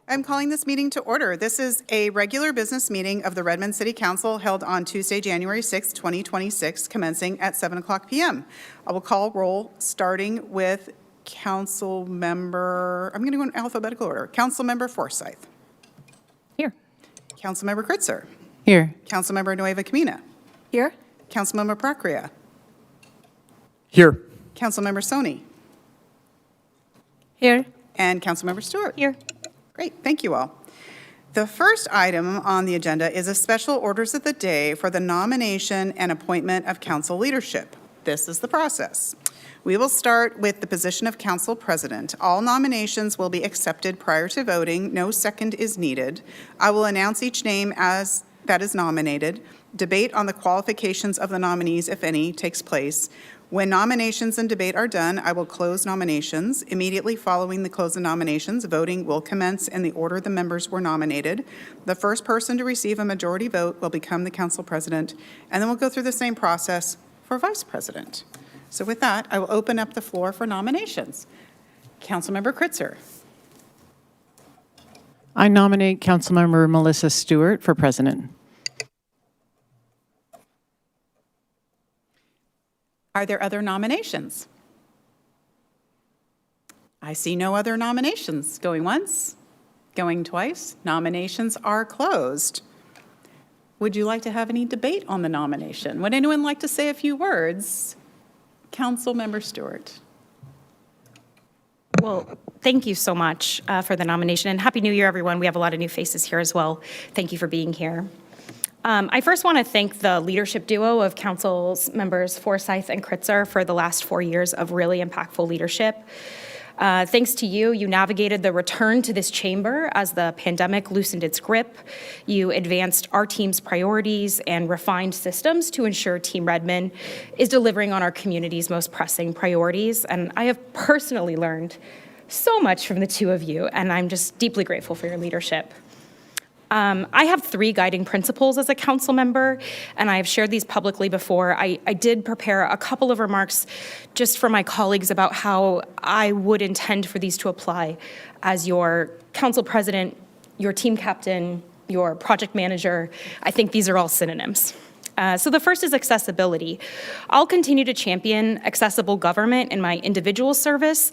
I'm calling this meeting to order. This is a regular business meeting of the Redmond City Council held on Tuesday, January 6, 2026, commencing at 7 o'clock p.m. I will call roll starting with Council Member, I'm going to go in alphabetical order. Council Member Forsyth. Here. Council Member Kritzer. Here. Council Member Nueva Camina. Here. Council Member Prakria. Here. Council Member Soni. Here. And Council Member Stewart. Here. Great, thank you all. The first item on the agenda is a special orders of the day for the nomination and appointment of council leadership. This is the process. We will start with the position of council president. All nominations will be accepted prior to voting. No second is needed. I will announce each name as that is nominated. Debate on the qualifications of the nominees, if any, takes place. When nominations and debate are done, I will close nominations. Immediately following the close of nominations, voting will commence in the order the members were nominated. The first person to receive a majority vote will become the council president, and then we'll go through the same process for vice president. So with that, I will open up the floor for nominations. Councilmember Kritzer. I nominate Councilmember Melissa Stewart for president. Are there other nominations? I see no other nominations. Going once, going twice. Nominations are closed. Would you like to have any debate on the nomination? Would anyone like to say a few words? Councilmember Stewart. Well, thank you so much for the nomination, and Happy New Year, everyone. We have a lot of new faces here as well. Thank you for being here. I first want to thank the leadership duo of council members Forsyth and Kritzer for the last 4 years of really impactful leadership. Thanks to you, you navigated the return to this chamber as the pandemic loosened its grip. You advanced our team's priorities and refined systems to ensure Team Redmond is delivering on our community's most pressing priorities. And I have personally learned so much from the two of you, and I'm just deeply grateful for your leadership. I have 3 guiding principles as a council member, and I have shared these publicly before. I did prepare a couple of remarks just for my colleagues about how I would intend for these to apply as your council president, your team captain, your project manager. I think these are all synonyms. So the first is accessibility. I'll continue to champion accessible government in my individual service,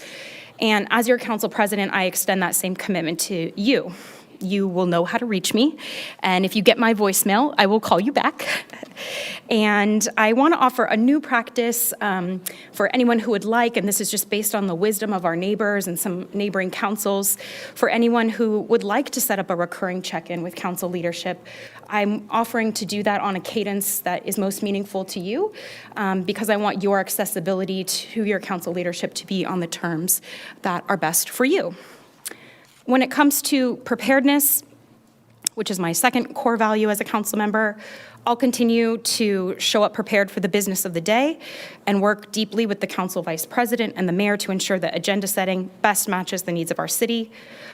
and as your council president, I extend that same commitment to you. You will know how to reach me, and if you get my voicemail, I will call you back. And I want to offer a new practice for anyone who would like, and this is just based on the wisdom of our neighbors and some neighboring councils, for anyone who would like to set up a recurring check-in with council leadership. I'm offering to do that on a cadence that is most meaningful to you because I want your accessibility to your council leadership to be on the terms that are best for you. When it comes to preparedness, which is my second core value as a council member, I'll continue to show up prepared for the business of the day and work deeply with the council vice president and the mayor to ensure that agenda setting best matches the needs of our city.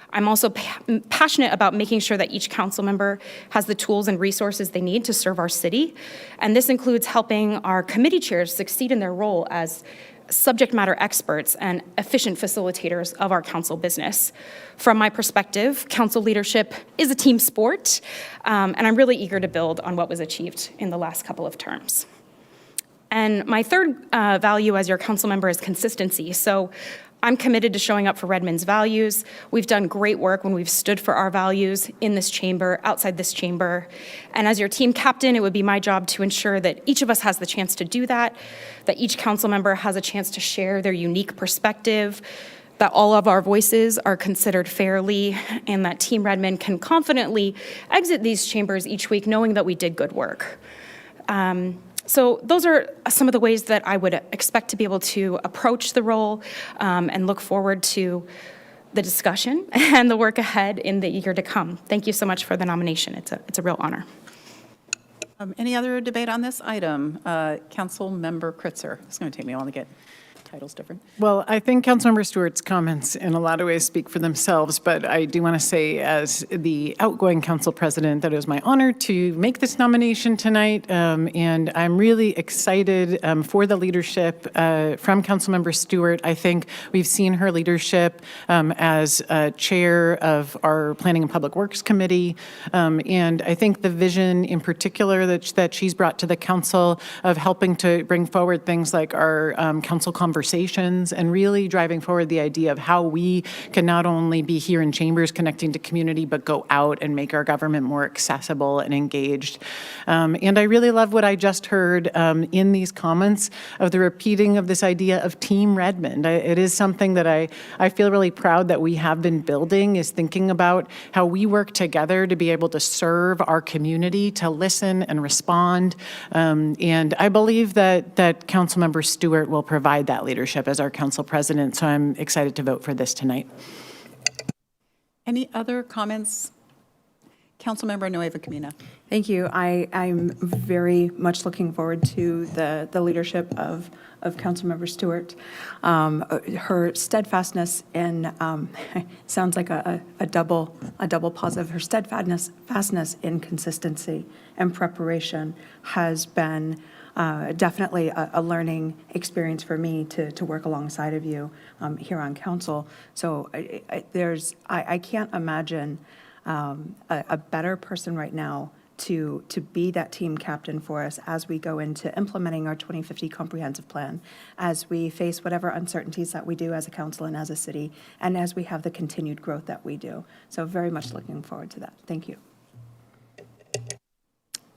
I'm also passionate about making sure that each council member has the tools and resources they need to serve our city. And this includes helping our committee chairs succeed in their role as subject matter experts and efficient facilitators of our council business. From my perspective, council leadership is a team sport, and I'm really eager to build on what was achieved in the last couple of terms. And my third value as your council member is consistency. So I'm committed to showing up for Redmond's values. We've done great work when we've stood for our values in this chamber, outside this chamber. And as your team captain, it would be my job to ensure that each of us has the chance to do that each council member has a chance to share their unique perspective, that all of our voices are considered fairly, and that Team Redmond can confidently exit these chambers each week knowing that we did good work. So those are some of the ways that I would expect to be able to approach the role and look forward to the discussion and the work ahead in the year to come. Thank you so much for the nomination. It's a real honor. Any other debate on this item? Council Member Kritzer. It's going to take me a while to get Title's different. Well, I think Councilmember Stewart's comments in a lot of ways speak for themselves, but I do want to say as the outgoing council president that it was my honor to make this nomination tonight, and I'm really excited for the leadership from Councilmember Stewart. I think we've seen her leadership as chair of our Planning and Public Works Committee, and I think the vision in particular that she's brought to the council of helping to bring forward things like our council conversations and really driving forward the idea of how we can not only be here in chambers connecting to community, but go out and make our government more accessible and engaged. And I really love what I just heard in these comments of the repeating of this idea of Team Redmond. It is something that I feel really proud that we have been building, is thinking about how we work together to be able to serve our community, to listen and respond. And I believe that Councilmember Stewart will provide that leadership as our council president, so I'm excited to vote for this tonight. Any other comments? Councilmember Nueva Camina. Thank you. I'm very much looking forward to the leadership of Councilmember Stewart. Her steadfastness in sounds like a double positive. Her steadfastness in consistency and preparation has been definitely a learning experience for me to work alongside of you here on council. So I can't imagine a better person right now to be that team captain for us as we go into implementing our 2050 comprehensive plan, as we face whatever uncertainties that we do as a council and as a city, and as we have the continued growth that we do. So very much looking forward to that. Thank you.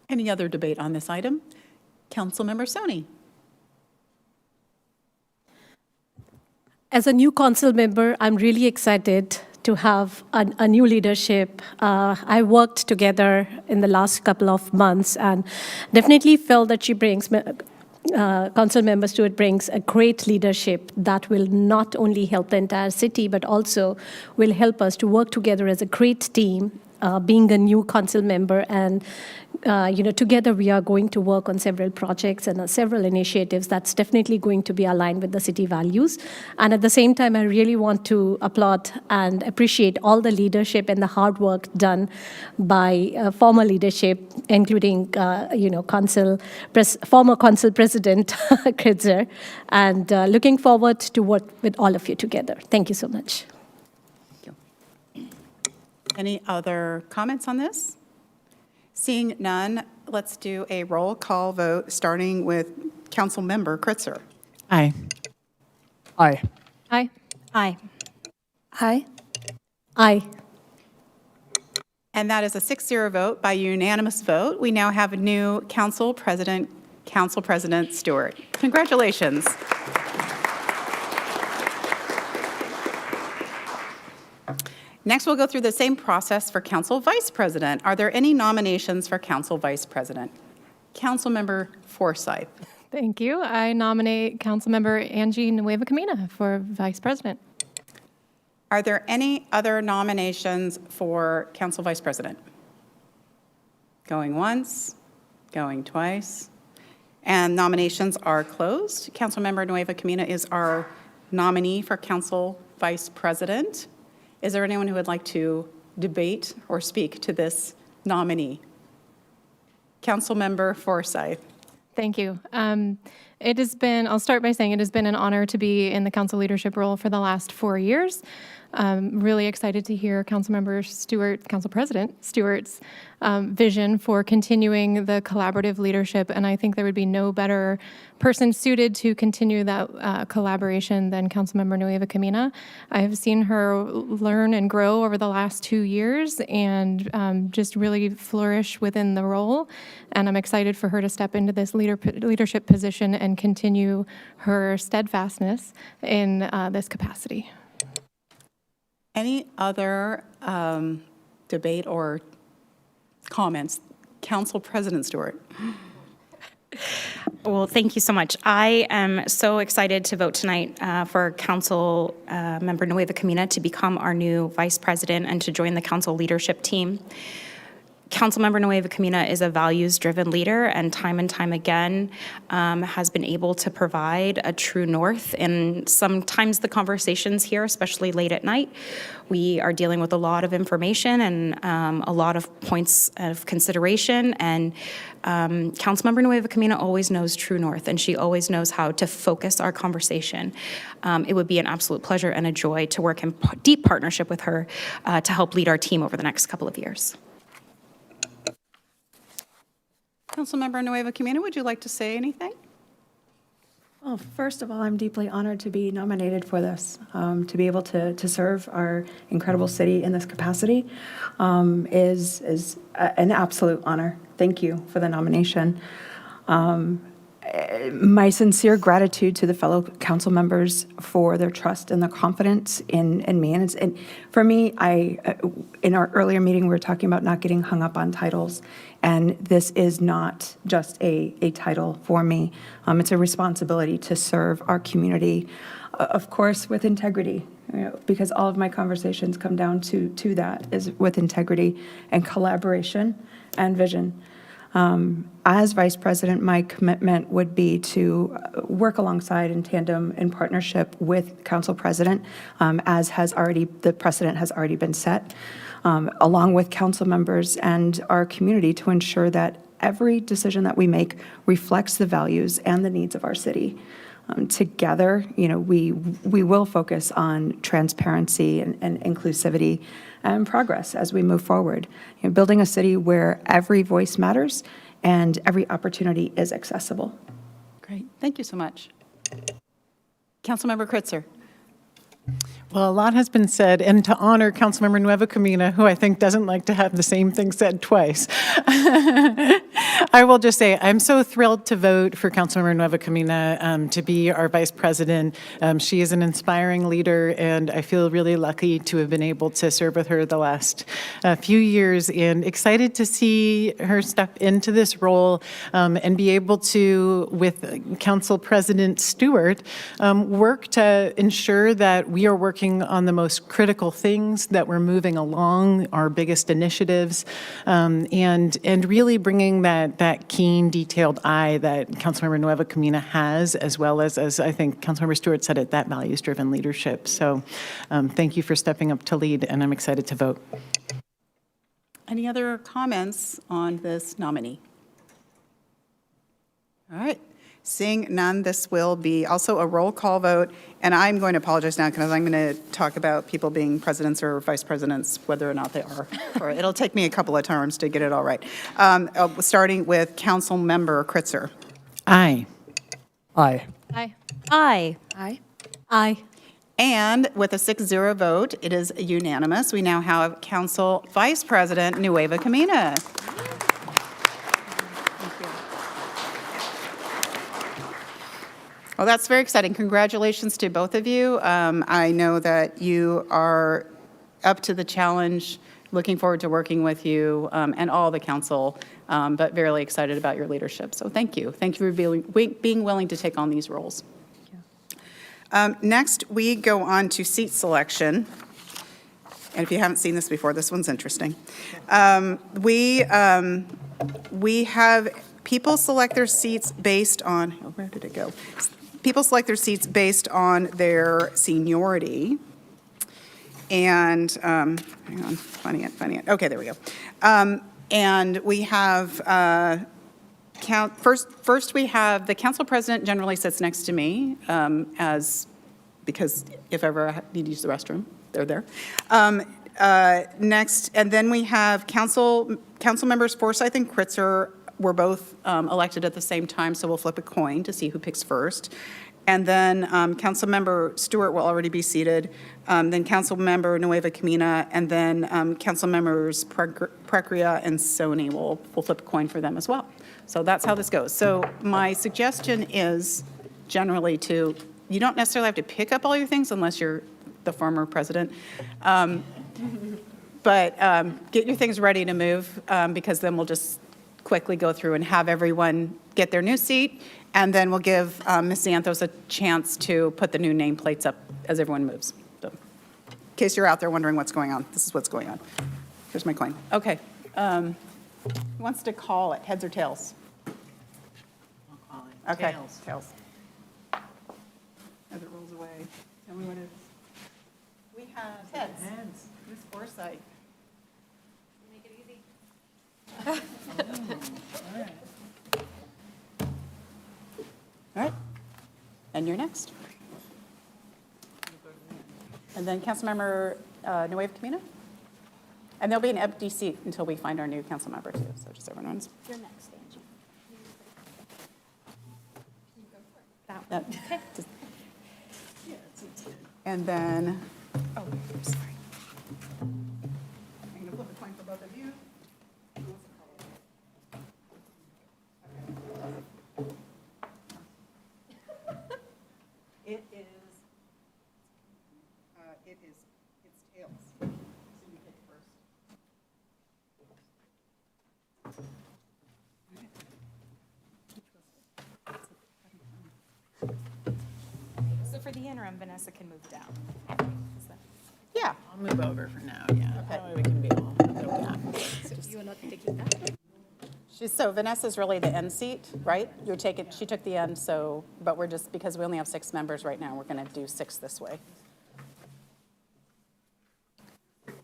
Any other debate on this item? Councilmember Soni. As a new council member, I'm really excited to have a new leadership. I worked together in the last couple of months and definitely felt that she brings, Council Member Stewart brings a great leadership that will not only help the entire city, but also will help us to work together as a great team. Being a new council member, and together we are going to work on several projects and several initiatives that's definitely going to be aligned with the city values. And at the same time, I really want to applaud and appreciate all the leadership and the hard work done by former leadership, including former council president Kritzer, and looking forward to work with all of you together. Thank you so much. Any other comments on this? Seeing none, let's do a roll call vote, starting with Councilmember Kritzer. Aye. Aye. Aye. Aye. Aye. Aye. And that is a 6-0 vote by unanimous vote. We now have a new Council President Stewart. Congratulations. Next, we'll go through the same process for Council Vice President. Are there any nominations for Council Vice President? Councilmember Forsyth. Thank you. I nominate Councilmember Angie Nueva Camina for Vice President. Are there any other nominations for Council Vice President? Going once, going twice. And nominations are closed. Councilmember Nueva Camina is our nominee for Council Vice President. Is there anyone who would like to debate or speak to this nominee? Councilmember Forsyth. Thank you. I'll start by saying it has been an honor to be in the council leadership role for the last 4 years. Really excited to hear Council President Stewart's vision for continuing the collaborative leadership, and I think there would be no better person suited to continue that collaboration than Councilmember Nueva Camina. I have seen her learn and grow over the last 2 years and just really flourish within the role, and I'm excited for her to step into this leadership position and continue her steadfastness in this capacity. Any other debate or comments? Council President Stewart. Well, thank you so much. I am so excited to vote tonight for Council Member Nueva Camina to become our new Vice President and to join the council leadership team. Councilmember Nueva Camina is a values-driven leader and time again has been able to provide a true north in sometimes the conversations here, especially late at night. We are dealing with a lot of information and a lot of points of consideration, and Councilmember Nueva Camina always knows true north, and she always knows how to focus our conversation. It would be an absolute pleasure and a joy to work in deep partnership with her to help lead our team over the next couple of years. Councilmember Nueva Camina, would you like to say anything? Well, first of all, I'm deeply honored to be nominated for this. To be able to serve our incredible city in this capacity is an absolute honor. Thank you for the nomination. My sincere gratitude to the fellow council members for their trust and their confidence in me. And for me, in our earlier meeting, we were talking about not getting hung up on titles. And this is not just a title for me. It's a responsibility to serve our community, of course, with integrity, because all of my conversations come down to that, is with integrity and collaboration and vision. As Vice President, my commitment would be to work alongside in tandem in partnership with Council President, as the precedent has already been set, along with council members and our community to ensure that every decision that we make reflects the values and the needs of our city. Together, we will focus on transparency and inclusivity and progress as we move forward. Building a city where every voice matters and every opportunity is accessible. Great, thank you so much. Councilmember Kritzer. Well, a lot has been said, and to honor Councilmember Nueva Camina, who I think doesn't like to have the same thing said twice, I will just say I'm so thrilled to vote for Councilmember Nueva Camina to be our vice president. She is an inspiring leader, and I feel really lucky to have been able to serve with her the last few years, and excited to see her step into this role and be able to, with Council President Stewart, work to ensure that we are working on the most critical things, that we're moving along our biggest initiatives, and really bringing that keen, detailed eye that Councilmember Nueva Camina has, as well as I think Councilmember Stewart said it, that values-driven leadership. So thank you for stepping up to lead, and I'm excited to vote. Any other comments on this nominee? All right. Seeing none, this will be also a roll call vote, and I'm going to apologize now because I'm going to talk about people being presidents or vice presidents, whether or not they are. Or it'll take me a couple of terms to get it all right. Starting with Councilmember Kritzer. Aye. Aye. Aye. Aye. Aye. Aye. And with a 6-0 vote, it is unanimous. We now have Council Vice President Nueva Camina. Well, that's very exciting. Congratulations to both of you. I know that you are up to the challenge. Looking forward to working with you and all the council, but very excited about your leadership. So thank you. Thank you for being willing to take on these roles. Next, we go on to seat selection. And if you haven't seen this before, this one's interesting. We have people select their seats based on, where did it go? People select their seats based on their seniority. And, hang on, finding it. Okay, there we go. And we have, first we have the council president generally sits next to me because if ever I need to use the restroom, they're there. Next, and then we have council members Forsyth and Kritzer were both elected at the same time, so we'll flip a coin to see who picks first. And then Councilmember Stewart will already be seated, then Councilmember Nueva Camina, and then Councilmembers Precria and Sony will flip a coin for them as well. So that's how this goes. So my suggestion is generally you don't necessarily have to pick up all your things unless you're the former president. But get your things ready to move because then we'll just quickly go through and have everyone get their new seat, and then we'll give Ms. Xanthos a chance to put the new nameplates up as everyone moves. So, in case you're out there wondering what's going on, this is what's going on. Here's my coin. Okay. Who wants to call it, heads or tails? Okay, tails. As it rolls away, tell me what it is. We have heads. Heads. Ms. Forsythe. Make it easy. All right, and you're next. And then Councilmember Nueve Camino? And there'll be an empty seat until we find our new council member too, so just everyone's. You're next, Angie. That- just- And then, oh, I'm sorry. I'm going to flip a coin for both of you. Who wants to call it? It is, it's tails. So you pick first. So for the interim, Vanessa can move down. Yeah. I'll move over for now, yeah. That way we can be all. You are not taking that? So Vanessa's really the end seat, right? You're taking, she took the end, so, but we're just, because we only have 6 members right now, we're going to do 6 this way. It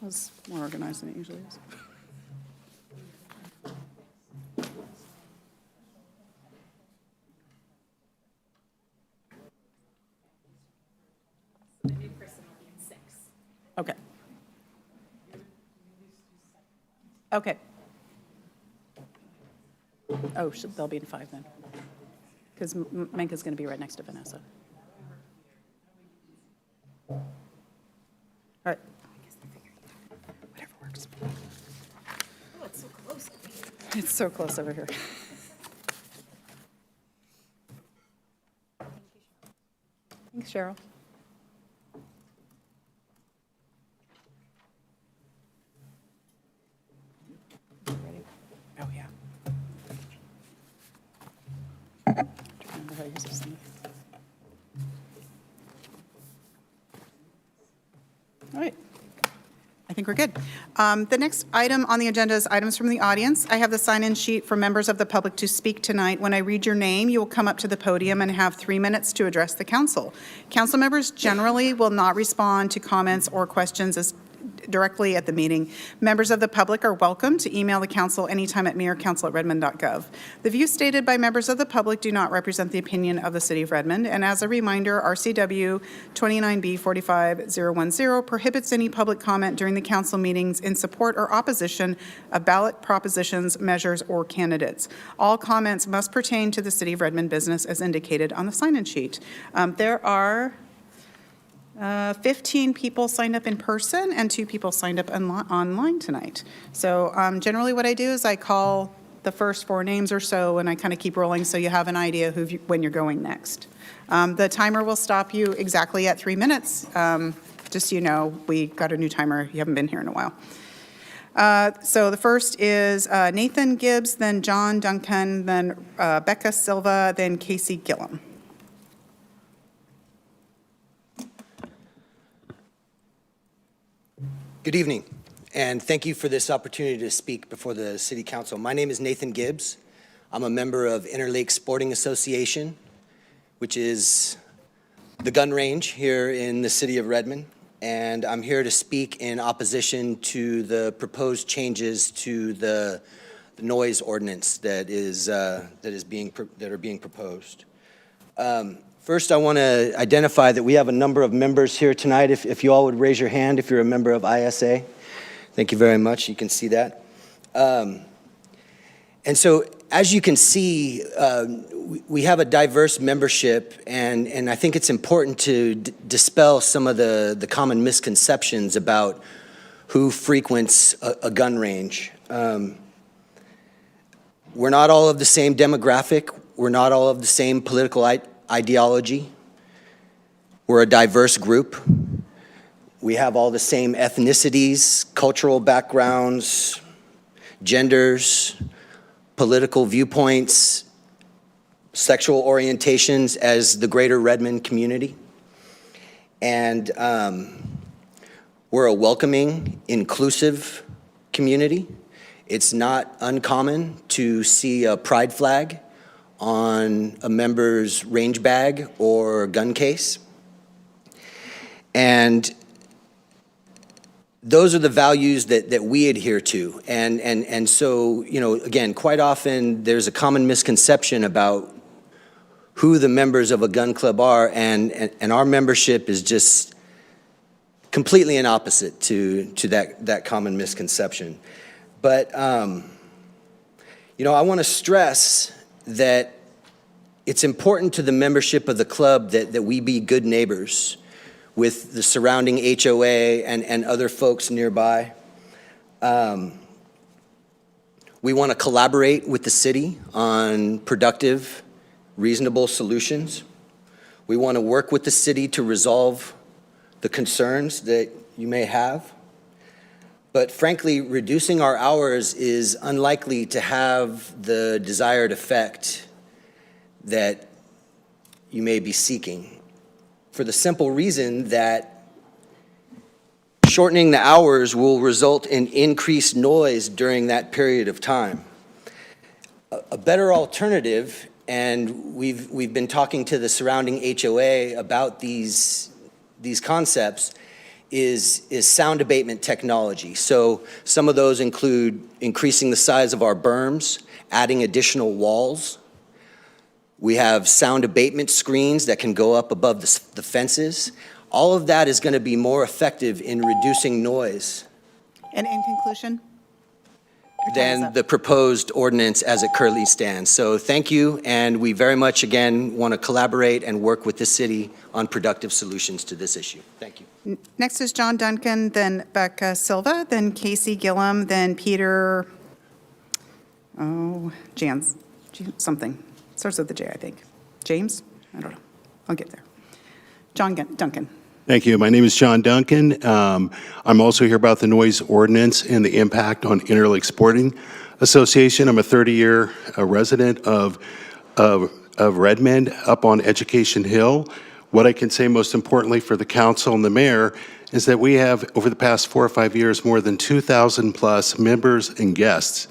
was more organized than it usually is. Okay. Okay. Oh, they'll be in 5 then. Because Menka's going to be right next to Vanessa. All right. Whatever works. Oh, it's so close. It's so close over here. Thanks, Cheryl. Ready? Oh, yeah. Remember how to use this thing. All right. I think we're good. The next item on the agenda is items from the audience. I have the sign-in sheet for members of the public to speak tonight. When I read your name, you will come up to the podium and have 3 minutes to address the council. Council members generally will not respond to comments or questions directly at the meeting. Members of the public are welcome to email the council anytime at mayorcouncil@redmond.gov. The views stated by members of the public do not represent the opinion of the City of Redmond, and as a reminder, RCW 29B 45010 prohibits any public comment during the council meetings in support or opposition of ballot propositions, measures, or candidates. All comments must pertain to the City of Redmond business as indicated on the sign-in sheet. There are 15 people signed up in person and 2 people signed up online tonight. So generally what I do is I call the first 4 names or so and I kind of keep rolling so you have an idea when you're going next. The timer will stop you exactly at 3 minutes. Just so you know, we got a new timer. You haven't been here in a while. So the first is Nathan Gibbs, then John Duncan, then Becca Silva, then Casey Gillum. Good evening, and thank you for this opportunity to speak before the City Council. My name is Nathan Gibbs. I'm a member of Interlake Sporting Association, which is the gun range here in the city of Redmond, and I'm here to speak in opposition to the proposed changes to the noise ordinance that are being proposed. First, I want to identify that we have a number of members here tonight. If you all would raise your hand if you're a member of ISA. Thank you very much. You can see that. And so, as you can see, we have a diverse membership, and I think it's important to dispel some of the common misconceptions about who frequents a gun range. We're not all of the same demographic. We're not all of the same political ideology. We're a diverse group. We have all the same ethnicities, cultural backgrounds, genders, political viewpoints, sexual orientations as the greater Redmond community. And we're a welcoming, inclusive community. It's not uncommon to see a pride flag on a member's range bag or gun case. And those are the values that we adhere to. And so, you know, again, quite often there's a common misconception about who the members of a gun club are, and our membership is just completely an opposite to that common misconception. But, you know, I want to stress that it's important to the membership of the club that we be good neighbors with the surrounding HOA and other folks nearby. We want to collaborate with the city on productive, reasonable solutions. We want to work with the city to resolve the concerns that you may have. But frankly, reducing our hours is unlikely to have the desired effect that you may be seeking, for the simple reason that shortening the hours will result in increased noise during that period of time. A better alternative, and we've been talking to the surrounding HOA about these concepts, is sound abatement technology. So some of those include increasing the size of our berms, adding additional walls. We have sound abatement screens that can go up above the fences. All of that is going to be more effective in reducing noise And in conclusion? Your time is than up. the proposed ordinance as it currently stands. So thank you, and we very much, again, want to collaborate and work with the city on productive solutions to this issue. Thank you. Next is John Duncan, then Becca Silva, then Casey Gillum, then Peter, something. Starts with the J, I think. James? I don't know. I'll get there. John Duncan. Thank you. My name is John Duncan. I'm also here about the noise ordinance and the impact on Interlake Sporting Association. I'm a 30-year resident of Redmond up on Education Hill. What I can say most importantly for the council and the mayor is that we have, over the past 4 or 5 years, more than 2,000 plus members and guests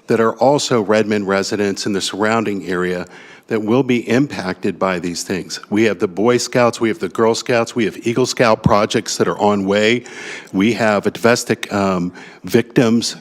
that are also Redmond residents in the surrounding area that will be impacted by these things. We have the Boy Scouts, we have the Girl Scouts, we have Eagle Scout projects that are on way. We have a domestic victims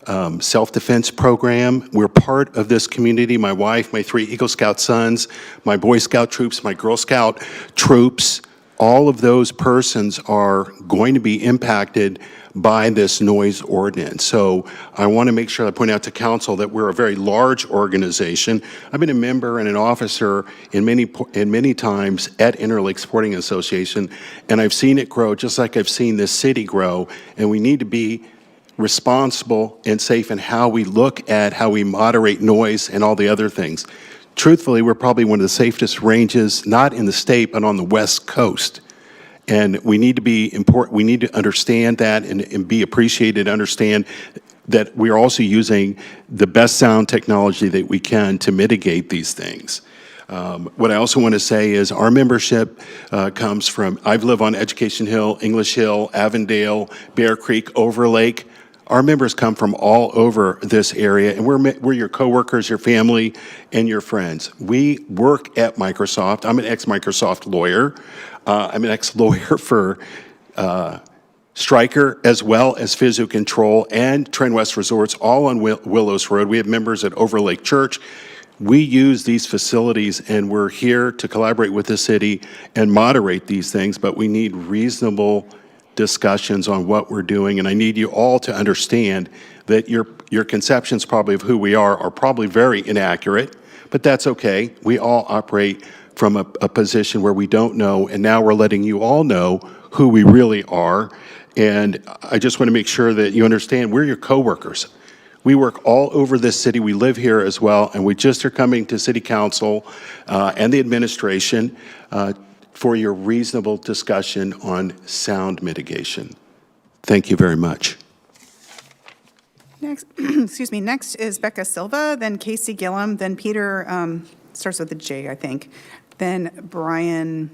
self-defense program. We're part of this community. My wife, my 3 Eagle Scout sons, my Boy Scout troops, my Girl Scout troops, all of those persons are going to be impacted by this noise ordinance. So I want to make sure I point out to council that we're a very large organization. I've been a member and an officer in many times at Interlake Sporting Association, and I've seen it grow just like I've seen this city grow, and we need to be responsible and safe in how we look at how we moderate noise and all the other things. Truthfully, we're probably one of the safest ranges, not in the state, but on the West Coast. And we need to be we need to understand that and be appreciated, understand that we're also using the best sound technology that we can to mitigate these things. What I also want to say is our membership comes from, I've lived on Education Hill, English Hill, Avondale, Bear Creek, Overlake. Our members come from all over this area, and we're your coworkers, your family, and your friends. We work at Microsoft. I'm an ex-Microsoft lawyer. I'm an ex-lawyer for Stryker, as well as Physio Control and Trend West Resorts, all on Willows Road. We have members at Overlake Church. We use these facilities, and we're here to collaborate with the city and moderate these things, but we need reasonable discussions on what we're doing, and I need you all to understand that your conceptions probably of who we are probably very inaccurate, but that's okay. We all operate from a position where we don't know, and now we're letting you all know who we really are, and I just want to make sure that you understand we're your coworkers. We work all over this city. We live here as well, and we just are coming to City Council and the administration for your reasonable discussion on sound mitigation. Thank you very much. Next, excuse me, next is Becca Silva, then Casey Gillum, then Peter, starts with a J, I think. Then Brian,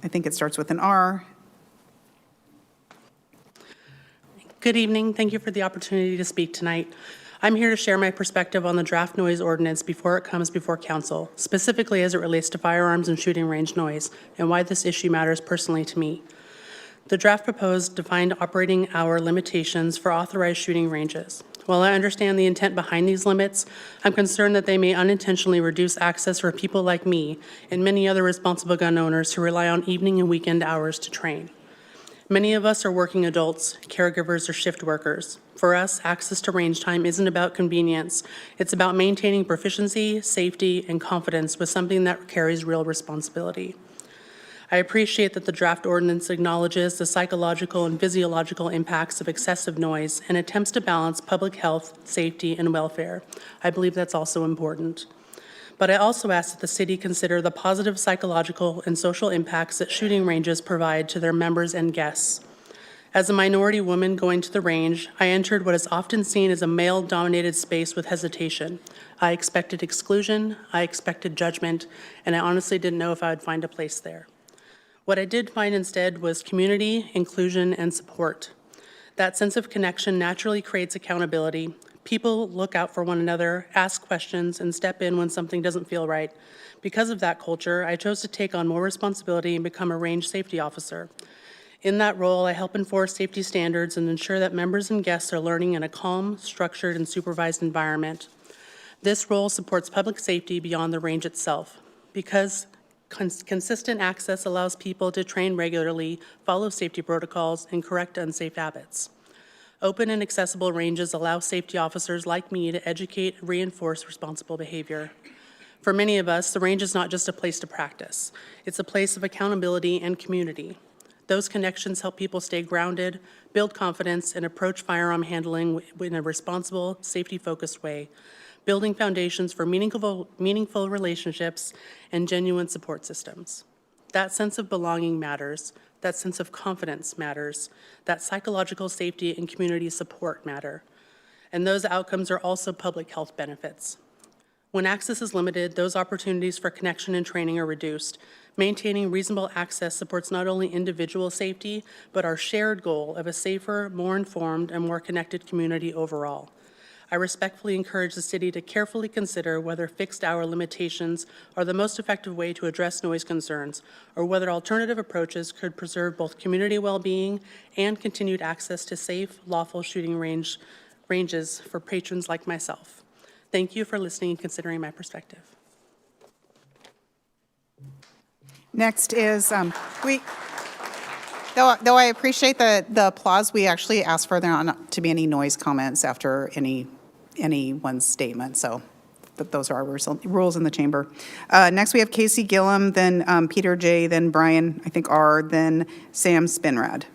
I think it starts with an R. Good evening. Thank you for the opportunity to speak tonight. I'm here to share my perspective on the draft noise ordinance before it comes before council, specifically as it relates to firearms and shooting range noise, and why this issue matters personally to me. The draft proposed defined operating hour limitations for authorized shooting ranges. While I understand the intent behind these limits, I'm concerned that they may unintentionally reduce access for people like me and many other responsible gun owners who rely on evening and weekend hours to train. Many of us are working adults, caregivers, or shift workers. For us, access to range time isn't about convenience. It's about maintaining proficiency, safety, and confidence with something that carries real responsibility. I appreciate that the draft ordinance acknowledges the psychological and physiological impacts of excessive noise and attempts to balance public health, safety, and welfare. I believe that's also important. But I also ask that the city consider the positive psychological and social impacts that shooting ranges provide to their members and guests. As a minority woman going to the range, I entered what is often seen as a male-dominated space with hesitation. I expected exclusion, I expected judgment, and I honestly didn't know if I would find a place there. What I did find instead was community, inclusion, and support. That sense of connection naturally creates accountability. People look out for one another, ask questions, and step in when something doesn't feel right. Because of that culture, I chose to take on more responsibility and become a range safety officer. In that role, I help enforce safety standards and ensure that members and guests are learning in a calm, structured, and supervised environment. This role supports public safety beyond the range itself. Because consistent access allows people to train regularly, follow safety protocols, and correct unsafe habits. Open and accessible ranges allow safety officers like me to educate and reinforce responsible behavior. For many of us, the range is not just a place to practice. It's a place of accountability and community. Those connections help people stay grounded, build confidence, and approach firearm handling in a responsible, safety-focused way, building foundations for meaningful relationships and genuine support systems. That sense of belonging matters. That sense of confidence matters. That psychological safety and community support matter. And those outcomes are also public health benefits. When access is limited, those opportunities for connection and training are reduced. Maintaining reasonable access supports not only individual safety, but our shared goal of a safer, more informed, and more connected community overall. I respectfully encourage the city to carefully consider whether fixed hour limitations are the most effective way to address noise concerns, or whether alternative approaches could preserve both community well-being and continued access to safe, lawful shooting ranges for patrons like myself. Thank you for listening and considering my perspective. Next is, though I appreciate the applause, we actually asked for there not to be any noise comments after anyone's statement, so those are our rules in the chamber. Next, we have Casey Gillum, then Peter J., then Brian, I think R., then Sam Spinrad.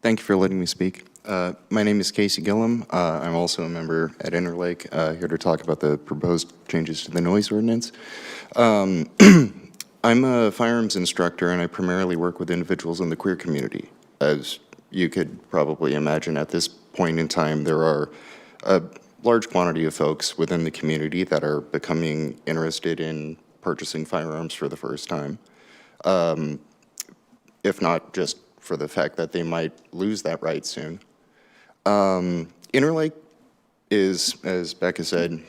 Thank you for letting me speak. My name is Casey Gillum. I'm also a member at Interlake, here to talk about the proposed changes to the noise ordinance. I'm a firearms instructor, and I primarily work with individuals in the queer community. As you could probably imagine, at this point in time, there are a large quantity of folks within the community that are becoming interested in purchasing firearms for the first time, if not just for the fact that they might lose that right soon. Interlake is, as Becca said,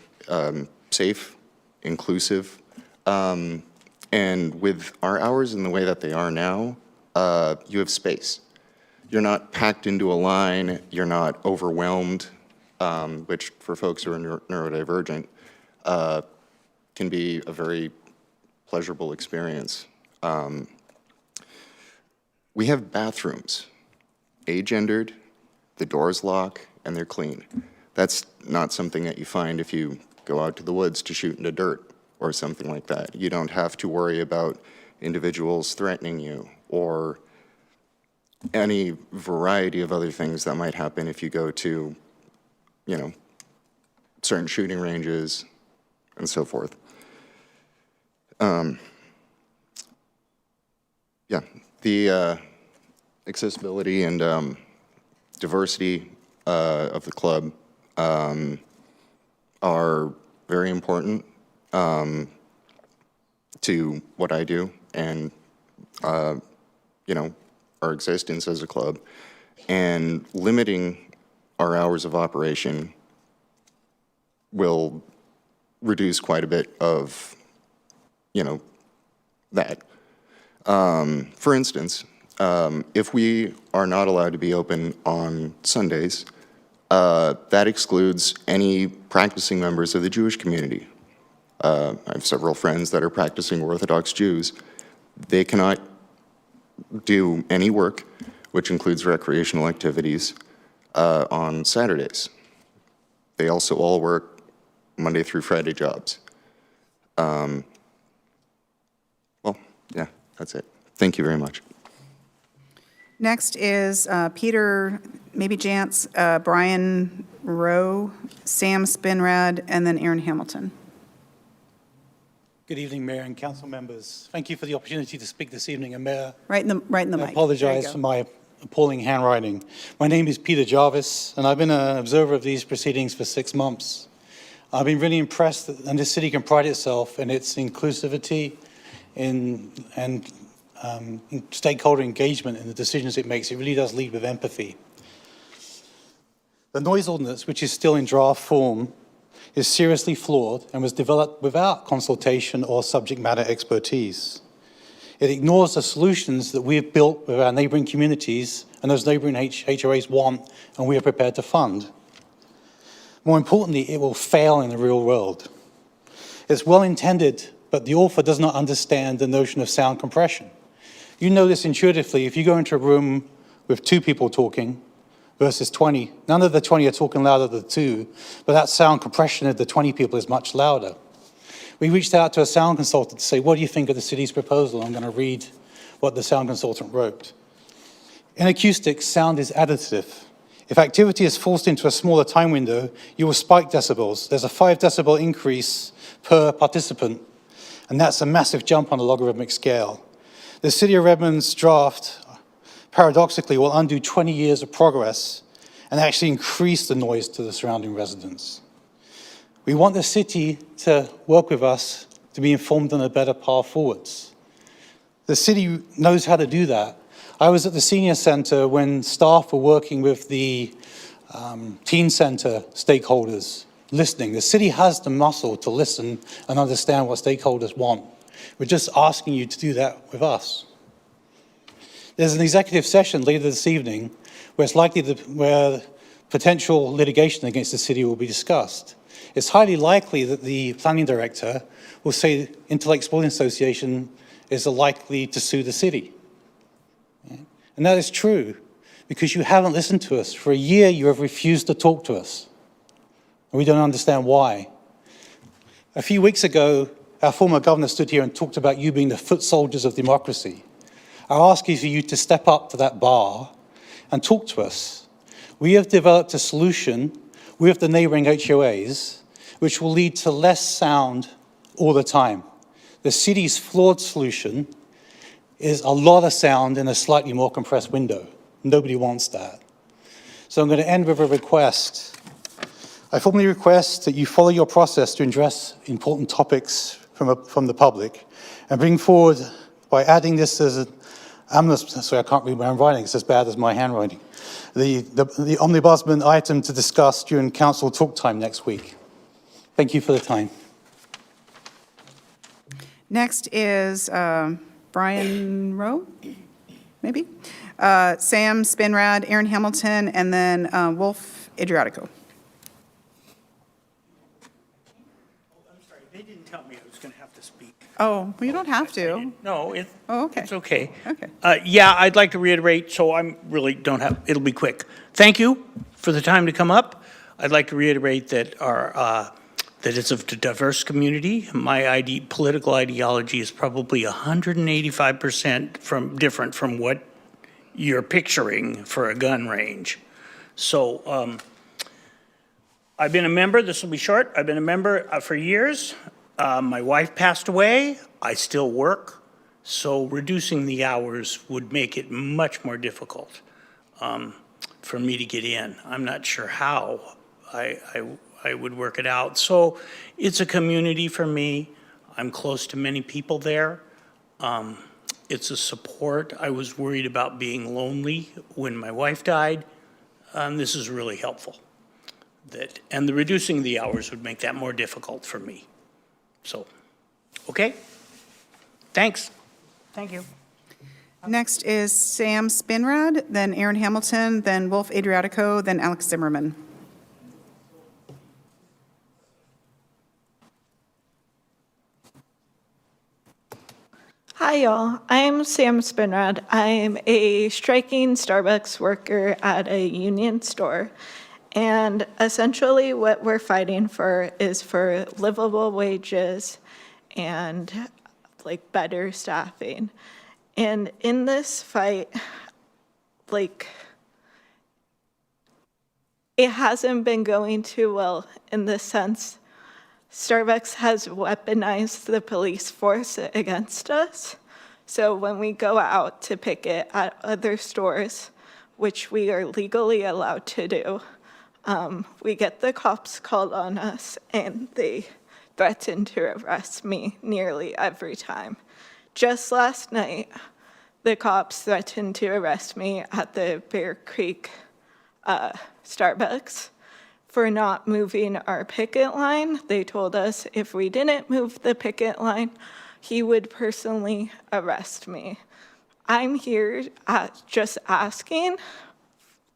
safe, inclusive, and with our hours in the way that they are now, you have space. You're not packed into a line, you're not overwhelmed, which for folks who are neurodivergent can be a very pleasurable experience. We have bathrooms, agendered, the doors lock, and they're clean. That's not something that you find if you go out to the woods to shoot into dirt or something like that. You don't have to worry about individuals threatening you or any variety of other things that might happen if you go to, you know, certain shooting ranges and so forth. Yeah, the accessibility and diversity of the club are very important to what I do and, you know, our existence as a club. And limiting our hours of operation will reduce quite a bit of, that. For instance, if we are not allowed to be open on Sundays, that excludes any practicing members of the Jewish community. I have several friends that are practicing Orthodox Jews. They cannot do any work, which includes recreational activities, on Saturdays. They also all work Monday through Friday jobs. Well, yeah, that's it. Thank you very much. Next is Peter, maybe Jantz, Brian Rowe, Sam Spinrad, and then Aaron Hamilton. Good evening, Mayor and council members. Thank you for the opportunity to speak this evening. And Mayor, Right in the mic. I There you apologize go. for my appalling handwriting. My name is Peter Jarvis, and I've been an observer of these proceedings for 6 months. I've been really impressed that this city can pride itself in its inclusivity and stakeholder engagement in the decisions it makes. It really does lead with empathy. The noise ordinance, which is still in draft form, is seriously flawed and was developed without consultation or subject matter expertise. It ignores the solutions that we have built with our neighboring communities and those neighboring HOAs want and we are prepared to fund. More importantly, it will fail in the real world. It's well intended, but the author does not understand the notion of sound compression. You know this intuitively. If you go into a room with 2 people talking versus 20, none of the 20 are talking louder than the 2, but that sound compression of the 20 people is much louder. We reached out to a sound consultant to say, what do you think of the city's proposal? I'm going to read what the sound consultant wrote. In acoustics, sound is additive. If activity is forced into a smaller time window, you will spike decibels. There's a 5 decibel increase per participant, and that's a massive jump on a logarithmic scale. The City of Redmond's draft, paradoxically, will undo 20 years of progress and actually increase the noise to the surrounding residents. We want the city to work with us to be informed on a better path forwards. The city knows how to do that. I was at the senior center when staff were working with the teen center stakeholders, listening. The city has the muscle to listen and understand what stakeholders want. We're just asking you to do that with us. There's an executive session later this evening where it's likely where potential litigation against the city will be discussed. It's highly likely that the planning director will say Interlake Sporting Association is likely to sue the city. And that is true because you haven't listened to us. For a year, you have refused to talk to us. And we don't understand why. A few weeks ago, our former governor stood here and talked about you being the foot soldiers of democracy. I ask you for you to step up to that bar and talk to us. We have developed a solution with the neighboring HOAs, which will lead to less sound all the time. The city's flawed solution is a lot of sound in a slightly more compressed window. Nobody wants that. So I'm going to end with a request. I formally request that you follow your process to address important topics from the public and bring forward, by adding this as an sorry, I can't read my own writing, it's as bad as my handwriting, the omnibusman item to discuss during council talk time next week. Thank you for the time. Next is Brian Rowe, maybe? Sam Spinrad, Aaron Hamilton, and then Wolf Adriatico. They didn't tell me I was going to have to speak. Oh, well, you don't have to. No, Oh, okay. it's okay. Okay. Yeah, I'd like to reiterate, so I'm really don't have, it'll be quick. Thank you for the time to come up. I'd like to reiterate that that it's a diverse community. My political ideology is probably 185% different from what you're picturing for a gun range. So I've been a member, this will be short, I've been a member for years. My wife passed away, I still work, so reducing the hours would make it much more difficult for me to get in. I'm not sure how I would work it out. So it's a community for me. I'm close to many people there. It's a support. I was worried about being lonely when my wife died. This is really helpful. And the reducing the hours would make that more difficult for me. So, okay? Thanks. Thank you. Next is Sam Spinrad, then Aaron Hamilton, then Wolf Adriatico, then Alex Zimmerman. Hi, y'all. I'm Sam Spinrad. I'm a striking Starbucks worker at a union store. And essentially what we're fighting for is for livable wages and like better staffing. And in this fight, like, it hasn't been going too well in the sense Starbucks has weaponized the police force against us. So when we go out to picket at other stores, which we are legally allowed to do, we get the cops called on us and they threaten to arrest me nearly every time. Just last night, the cops threatened to arrest me at the Bear Creek Starbucks for not moving our picket line. They told us if we didn't move the picket line, he would personally arrest me. I'm here just asking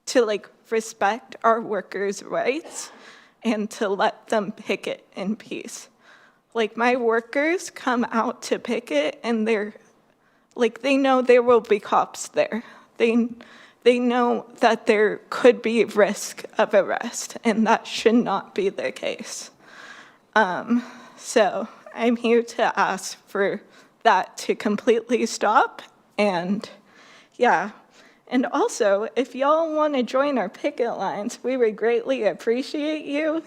to respect our workers' rights and to let them picket in peace. My workers come out to picket and they know there will be cops there. They know that there could be risk of arrest, and that should not be the case. So I'm here to ask for that to completely stop, and yeah. And also, if y'all want to join our picket lines, we would greatly appreciate you.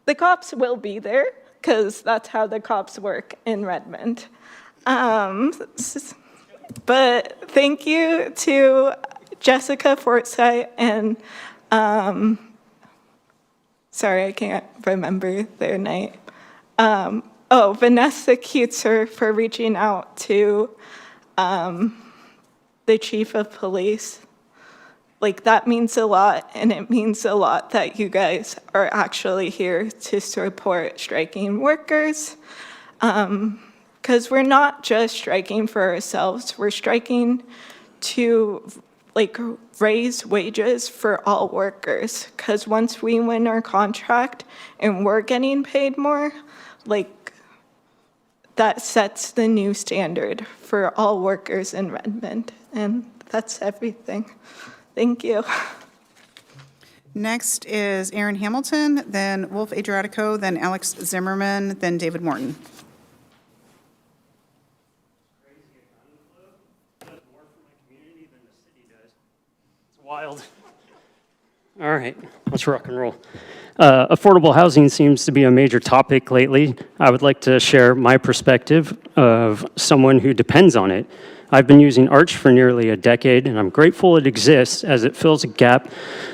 The cops will be there, because that's how the cops work in Redmond. But thank you to Jessica Forsythe and, sorry, I can't remember their name. Vanessa Keutzer for reaching out to the chief of police. That means a lot, and it means a lot that you guys are actually here to support striking workers. Because we're not just striking for ourselves, we're striking to raise wages for all workers. Because once we win our contract and we're getting paid more, that sets the new standard for all workers in Redmond. And that's everything. Thank you. Next is Aaron Hamilton, then Wolf Adriatico, then Alex Zimmerman, then David Morton. Wild. All right, let's rock and roll. Affordable housing seems to be a major topic lately. I would like to share my perspective of someone who depends on it. I've been using Arch for nearly a decade, and I'm grateful it exists as it fills a gap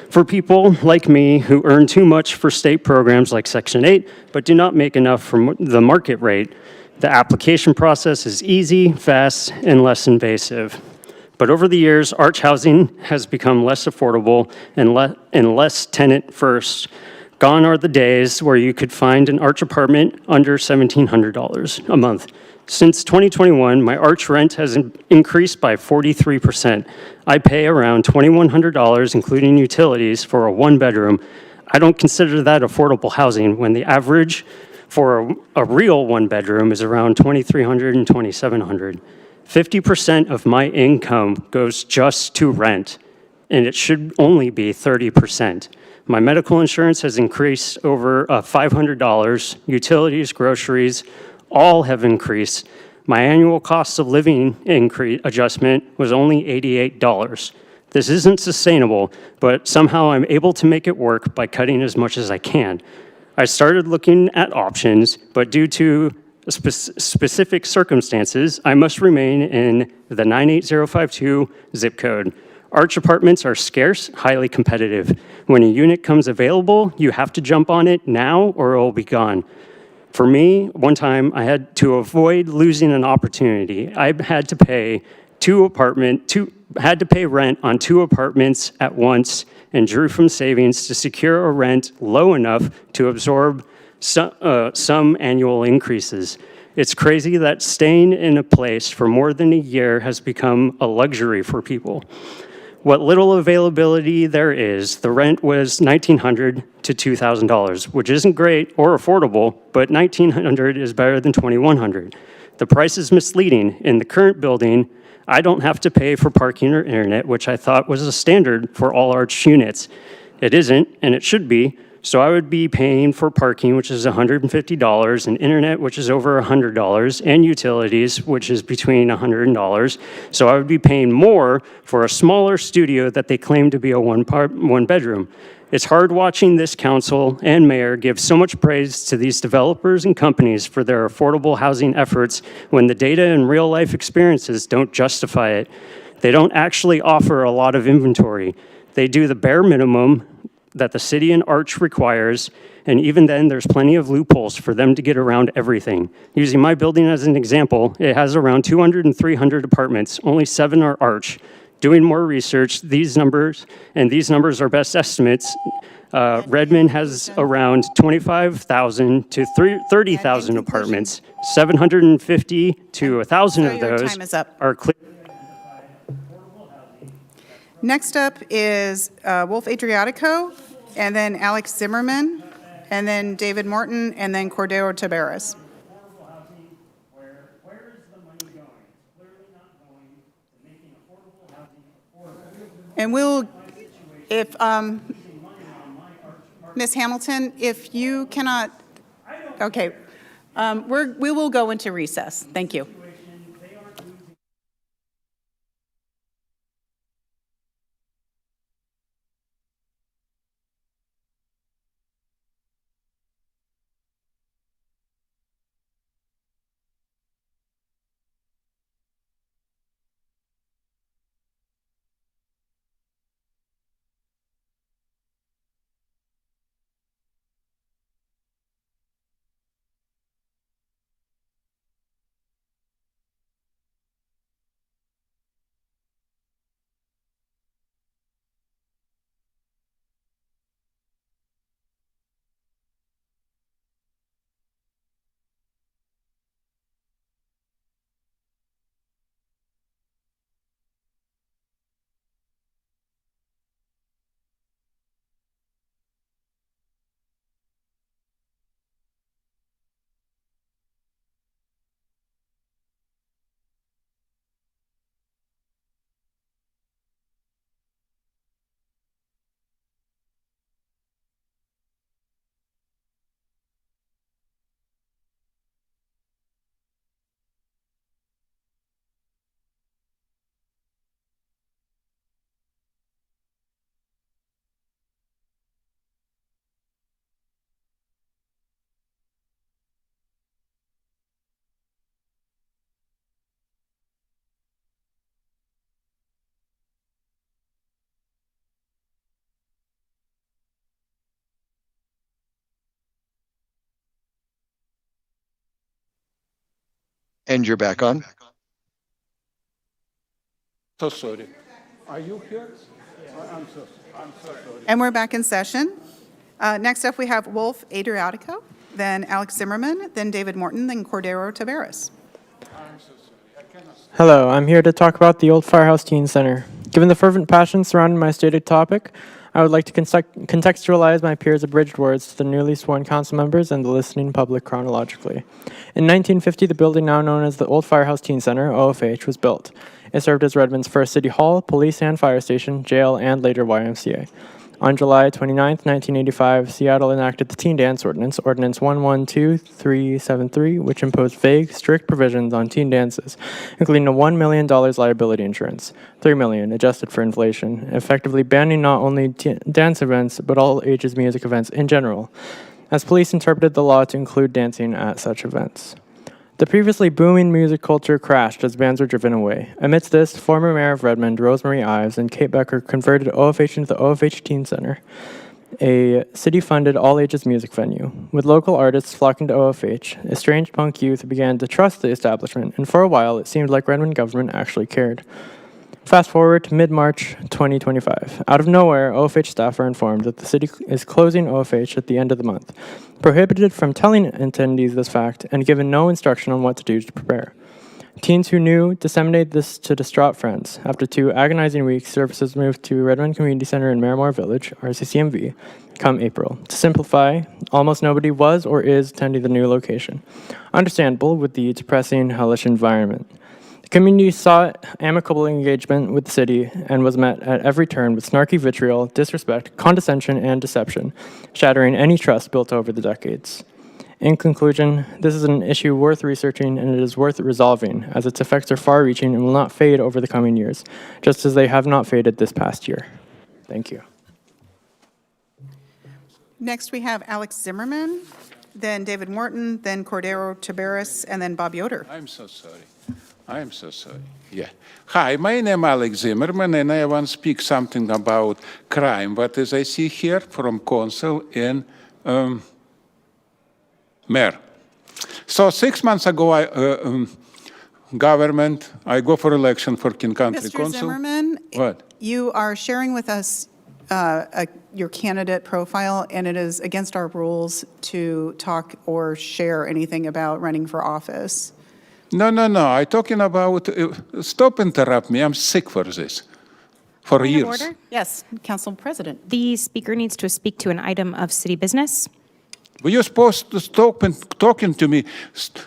for people like me who earn too much for state programs like Section 8, but do not make enough from the market rate. The application process is easy, fast, and less invasive. But over the years, Arch housing has become less affordable and less tenant first. Gone are the days where you could find an Arch apartment under $1,700 a month. Since 2021, my Arch rent has increased by 43%. I pay around $2,100, including utilities, for a one-bedroom. I don't consider that affordable housing when the average for a real one-bedroom is around $2,300 and $2,700. 50% of my income goes just to rent, and it should only be 30%. My medical insurance has increased over $500. Utilities, groceries, all have increased. My annual cost of living adjustment was only $88. This isn't sustainable, but somehow I'm able to make it work by cutting as much as I can. I started looking at options, but due to specific circumstances, I must remain in the 98052 zip code. Arch apartments are scarce, highly competitive. When a unit comes available, you have to jump on it now or it will be gone. For me, one time I had to avoid losing an opportunity. I had to pay rent on 2 apartments at once and drew from savings to secure a rent low enough to absorb some annual increases. It's crazy that staying in a place for more than a year has become a luxury for people. What little availability there is, the rent was $1,900 to $2,000, which isn't great or affordable, but $1,900 is better than $2,100. The price is misleading. In the current building, I don't have to pay for parking or internet, which I thought was a standard for all Arch units. It isn't, and it should be, so I would be paying for parking, which is $150, and internet, which is over $100, and utilities, which is between $100. So I would be paying more for a smaller studio that they claim to be a one bedroom. It's hard watching this council and mayor give so much praise to these developers and companies for their affordable housing efforts when the data and real life experiences don't justify it. They don't actually offer a lot of inventory. They do the bare minimum that the city and Arch requires, and even then there's plenty of loopholes for them to get around everything. Using my building as an example, it has around 200 and 300 apartments, only 7 are Arch. Doing more research, these numbers are best estimates. Redmond has around 25,000 to 30,000 apartments. 750 to 1,000 of Your those time is up. are clear. Next up is Wolf Adriatico, and then Alex Zimmerman, and then David Morton, and then Cordero Taveras. And we'll, if, Ms. Hamilton, if you cannot, okay, we will go into recess. Thank you. And you're back on? So sorry. Are you here? I'm so sorry. And we're back in session. Next up, we have Wolf Adriatico, then Alex Zimmerman, then David Morton, then Cordero Taveras. Hello, I'm here to talk about the Old Firehouse Teen Center. Given the fervent passion surrounding my stated topic, I would like to contextualize my peers' abridged words to the newly sworn council members and the listening public chronologically. In 1950, the building now known as the Old Firehouse Teen Center, OFH, was built. It served as Redmond's first city hall, police and fire station, jail, and later YMCA. On July 29, 1985, Seattle enacted the Teen Dance Ordinance, Ordinance 112373, which imposed vague, strict provisions on teen dances, including a $1 million liability insurance, $3 million adjusted for inflation, effectively banning not only dance events, but all ages music events in general, as police interpreted the law to include dancing at such events. The previously booming music culture crashed as bands were driven away. Amidst this, former Mayor of Redmond, Rosemarie Ives, and Kate Becker converted OFH into the OFH Teen Center. a city-funded all-ages music venue. With local artists flocking to OFH, estranged punk youth began to trust the establishment, and for a while it seemed like Redmond government actually cared. Fast forward to mid-March 2025. Out of nowhere, OFH staff are informed that the city is closing OFH at the end of the month, prohibited from telling attendees this fact, and given no instruction on what to do to prepare. Teens who knew disseminated this to distraught friends. After 2 agonizing weeks, services moved to Redmond Community Center in Miramar Village, RCCMV, come April. To simplify, almost nobody was or is attending the new location. Understandable with the depressing, hellish environment. The community sought amicable engagement with the city and was met at every turn with snarky vitriol, disrespect, condescension, and deception, shattering any trust built over the decades. In conclusion, this is an issue worth researching and it is worth resolving, as its effects are far-reaching and will not fade over the coming years, just as they have not faded this past year. Thank you. Next, we have Alex Zimmerman, then David Morton, then Cordero Tabares, and then Bob Yoder. I'm so sorry. I'm so sorry. Yeah. Hi, my name is Alex Zimmerman, and I want to speak something about crime. What as I see here from council and mayor. So 6 months ago, I go for election for King Country Mr. Council. Zimmerman, What? you are sharing with us your candidate profile, and it is against our rules to talk or share anything about running for office. No. I'm talking about, stop interrupt me. I'm sick for this. For Point of years. order? Yes, Council President. The speaker needs to speak to an item of city business. Well, you're supposed to stop and talking to me.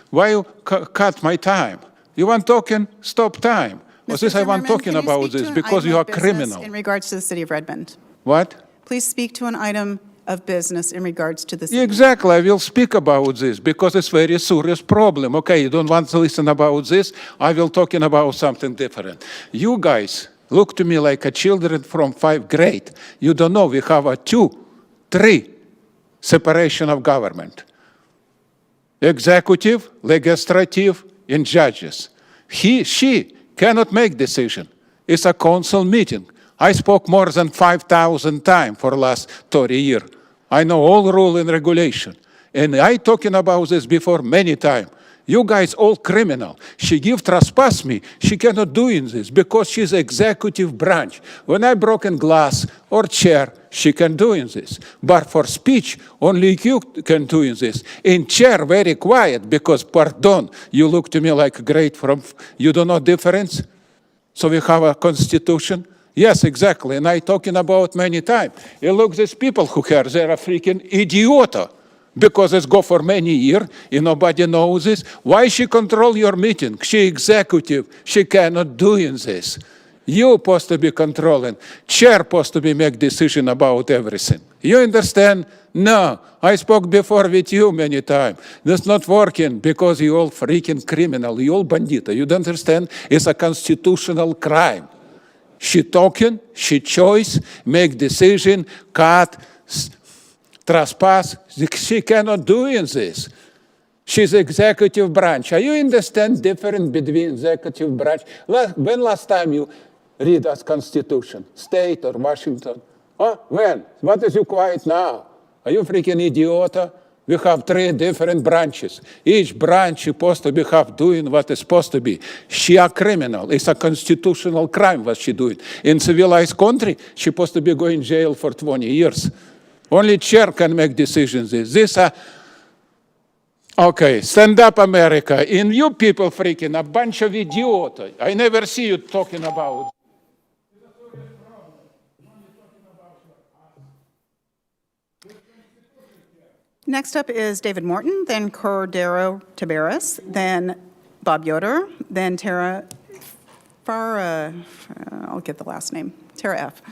Why you cut my time? You want talking? Stop time. Or Mr. this I want Zimmerman, talking can you about speak to this an because item you are of business criminal. in regards to the city of Redmond. What? Please speak to an item of business in regards to the city. Exactly, I will speak about this because it's very serious problem. Okay, you don't want to listen about this, I will talking about something different. You guys look to me like a children from 5th grade. You don't know we have a 2, 3 separation of government. Executive, legislative, and judges. She cannot make decision. It's a council meeting. I spoke more than 5,000 times for the last 30 years. I know all rule and regulation. And I talking about this before many times. You guys all criminal. She give trespass me. She cannot do in this because she's executive branch. When I broken glass or chair, she can do in this. But for speech, only you can do in this. In chair, very quiet because, pardon, you look to me like great from, you don't know difference? So we have a constitution. Yes, exactly. And I talking about many times. You look, these people who here, they're a freaking idiota. Because it's go for many years, and nobody knows this. Why she control your meeting? She executive. She cannot do in this. You supposed to be controlling. Chair supposed to be make decision about everything. You understand? No. I spoke before with you many times. That's not working because you all freaking criminal. You all bandita. You don't understand? It's a constitutional crime. She talking, she choice, make decision, cut, trespass. She cannot do in this. She's executive branch. Are you understand difference between executive branch? When last time you read us Constitution? State or Washington? Huh? When? What is you quiet now? Are you freaking idiota? We have 3 different branches. Each branch is supposed to be have doing what is supposed to be. She a criminal. It's a constitutional crime what she doing. In civilized country, she supposed to be going to jail for 20 years. Only chair can make decisions. This okay, stand up America. And you people freaking a bunch of idiots. I never see you talking about. Next up is David Morton, then Cordero Tabares, then Bob Yoder, then Tara Farah, I'll get the last name, Tara F.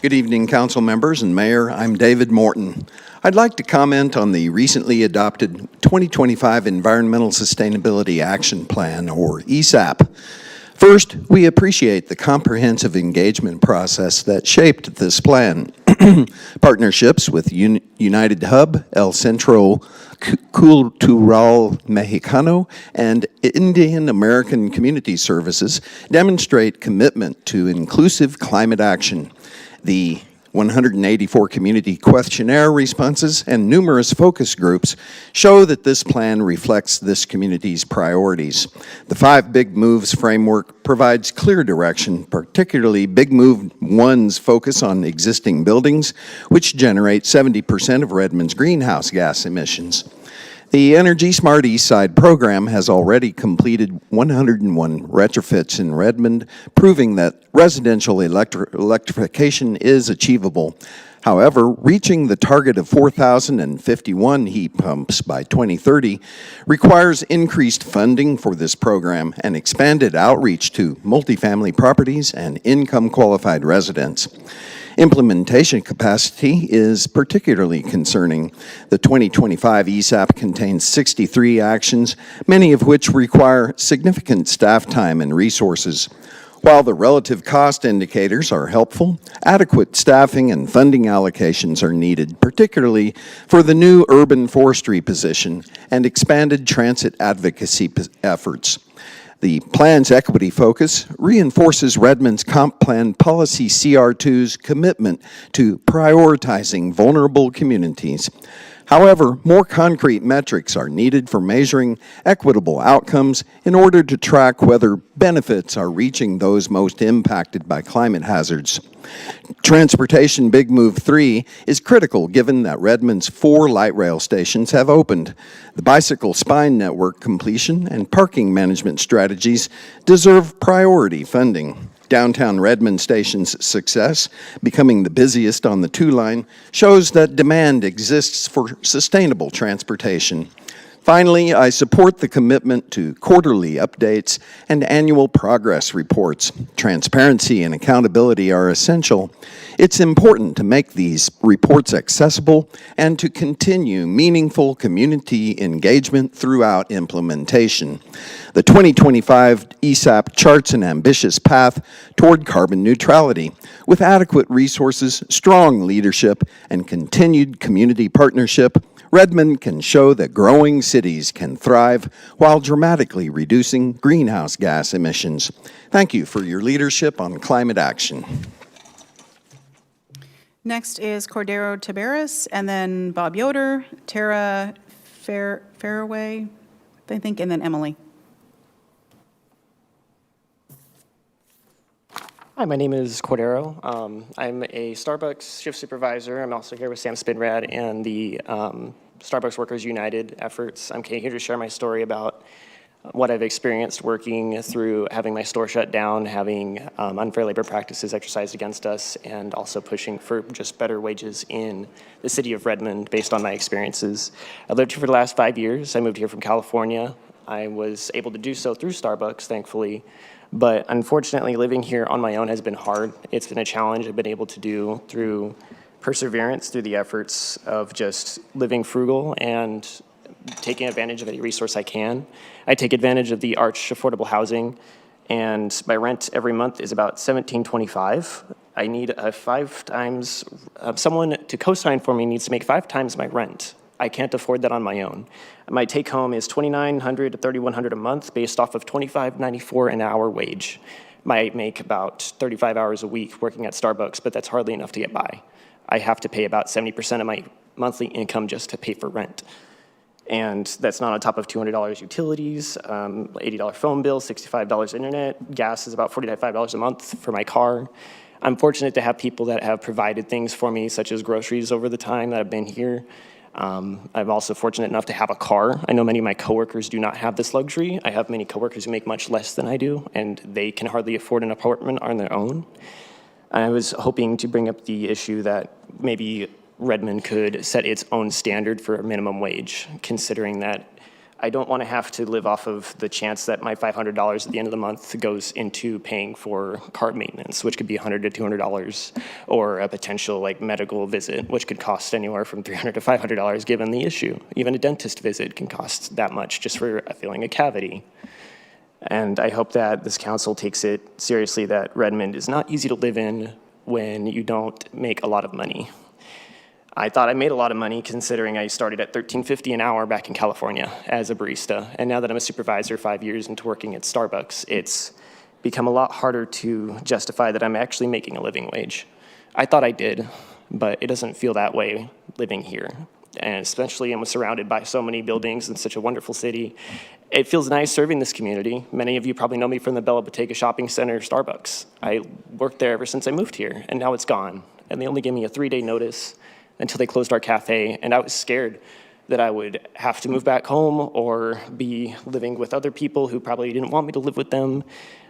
Good evening, council members and mayor. I'm David Morton. I'd like to comment on the recently adopted 2025 Environmental Sustainability Action Plan, or ESAP. First, we appreciate the comprehensive engagement process that shaped this plan. Partnerships with United Hub, El Centro Cultural Mexicano, and Indian American Community Services demonstrate commitment to inclusive climate action. The 184 community questionnaire responses and numerous focus groups show that this plan reflects this community's priorities. The 5 Big Moves framework provides clear direction, particularly Big Move 1's focus on existing buildings, which generate 70% of Redmond's greenhouse gas emissions. The Energy Smart Eastside program has already completed 101 retrofits in Redmond, proving that residential electrification is achievable. However, reaching the target of 4,051 heat pumps by 2030 requires increased funding for this program and expanded outreach to multifamily properties and income-qualified residents. Implementation capacity is particularly concerning. The 2025 ESAP contains 63 actions, many of which require significant staff time and resources. While the relative cost indicators are helpful, adequate staffing and funding allocations are needed, particularly for the new urban forestry position and expanded transit advocacy efforts. The plan's equity focus reinforces Redmond's Comp Plan Policy CR2's commitment to prioritizing vulnerable communities. However, more concrete metrics are needed for measuring equitable outcomes in order to track whether benefits are reaching those most impacted by climate hazards. Transportation Big Move 3 is critical given that Redmond's 4 light rail stations have opened. The bicycle spine network completion and parking management strategies deserve priority funding. Downtown Redmond Station's success, becoming the busiest on the 2 line, shows that demand exists for sustainable transportation. Finally, I support the commitment to quarterly updates and annual progress reports. Transparency and accountability are essential. It's important to make these reports accessible and to continue meaningful community engagement throughout implementation. The 2025 ESAP charts an ambitious path toward carbon neutrality. With adequate resources, strong leadership, and continued community partnership, Redmond can show that growing cities can thrive while dramatically reducing greenhouse gas emissions. Thank you for your leadership on climate action. Next is Cordero Taveras, and then Bob Yoder, Tara Fairway, I think, and then Emily. Hi, my name is Cordero. I'm a Starbucks shift supervisor. I'm also here with Sam Spinrad and the Starbucks Workers United efforts. I'm here to share my story about what I've experienced working through having my store shut down, having unfair labor practices exercised against us, and also pushing for just better wages in the city of Redmond based on my experiences. I lived here for the last 5 years. I moved here from California. I was able to do so through Starbucks, thankfully. But unfortunately, living here on my own has been hard. It's been a challenge I've been able to do through perseverance, through the efforts of just living frugal and taking advantage of any resource I can. I take advantage of the Arch affordable housing, and my rent every month is about $17.25. I need a 5 times, someone to co-sign for me needs to make 5 times my rent. I can't afford that on my own. My take home is $2,900 to $3,100 a month based off of $25.94 an hour wage. I make about 35 hours a week working at Starbucks, but that's hardly enough to get by. I have to pay about 70% of my monthly income just to pay for rent. And that's not on top of $200 utilities, $80 phone bill, $65 internet. Gas is about $45 a month for my car. I'm fortunate to have people that have provided things for me, such as groceries over the time that I've been here. I'm also fortunate enough to have a car. I know many of my coworkers do not have this luxury. I have many coworkers who make much less than I do, and they can hardly afford an apartment on their own. I was hoping to bring up the issue that maybe Redmond could set its own standard for a minimum wage, considering that I don't want to have to live off of the chance that my $500 at the end of the month goes into paying for car maintenance, which could be $100 to $200, or a potential medical visit, which could cost anywhere from $300 to $500 given the issue. Even a dentist visit can cost that much just for filling a cavity. And I hope that this council takes it seriously that Redmond is not easy to live in when you don't make a lot of money. I thought I made a lot of money considering I started at $13.50 an hour back in California as a barista. And now that I'm a supervisor 5 years into working at Starbucks, it's become a lot harder to justify that I'm actually making a living wage. I thought I did, but it doesn't feel that way living here. And especially I'm surrounded by so many buildings in such a wonderful city. It feels nice serving this community. Many of you probably know me from the Bella Bottega Shopping Center, Starbucks. I worked there ever since I moved here, and now it's gone. And they only gave me a 3-day notice until they closed our cafe, and I was scared that I would have to move back home or be living with other people who probably didn't want me to live with them.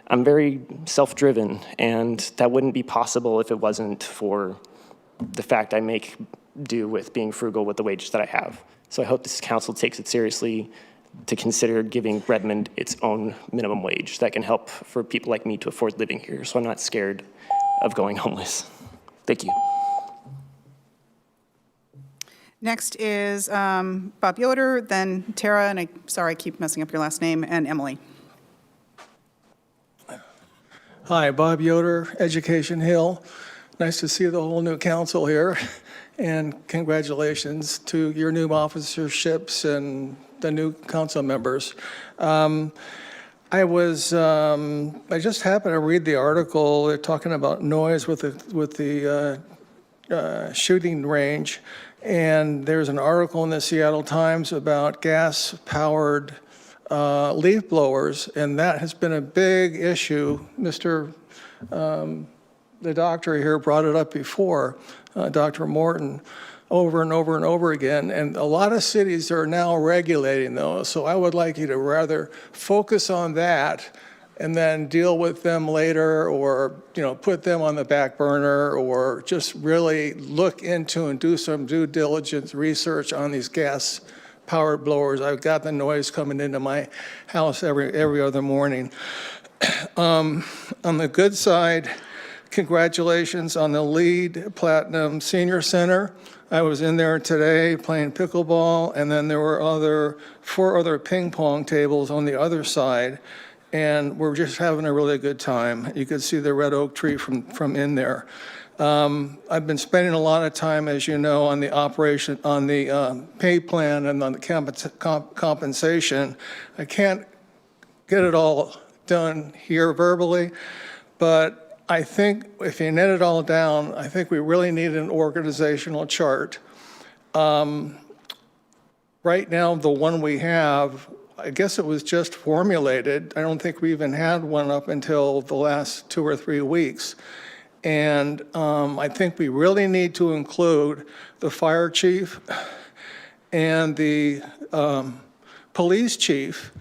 I'm very self-driven, and that wouldn't be possible if it wasn't for the fact I make do with being frugal with the wages that I have. So I hope this council takes it seriously to consider giving Redmond its own minimum wage that can help for people like me to afford living here, so I'm not scared of going homeless. Thank you. Next is Bob Yoder, then Tara, and sorry, I keep messing up your last name, and Emily. Hi, Bob Yoder, Education Hill. Nice to see the whole new council here, and congratulations to your new officerships and the new council members. I just happened to read the article. They're talking about noise with the shooting range, and there's an article in the Seattle Times about gas-powered leaf blowers, and that has been a big issue. The doctor here brought it up before, Dr. Morton, over and over and over again, and a lot of cities are now regulating those, so I would like you to rather focus on that and then deal with them later, or put them on the back burner, or just really look into and do some due diligence research on these gas-powered blowers. I've got the noise coming into my house every other morning. On the good side, congratulations on the LEED Platinum Senior Center. I was in there today playing pickleball, and then there were 4 other ping pong tables on the other side, and we're just having a really good time. You could see the red oak tree from in there. I've been spending a lot of time, as you know, on the operation, on the pay plan and on the compensation. I can't get it all done here verbally, but I think if you net it all down, I think we really need an organizational chart. Right now, the one we have, I guess it was just formulated. I don't think we even had one up until the last 2 or 3 weeks. And I think we really need to include the fire chief and the police chief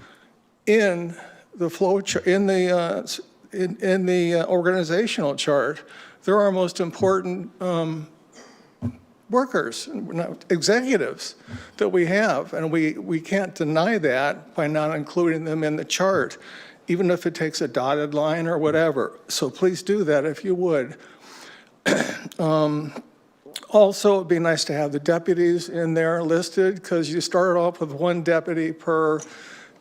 in the flow in the organizational chart. They're our most important workers, executives that we have, and we can't deny that by not including them in the chart, even if it takes a dotted line or whatever. So please do that if you would. Also, it'd be nice to have the deputies in there listed, because you started off with 1 deputy per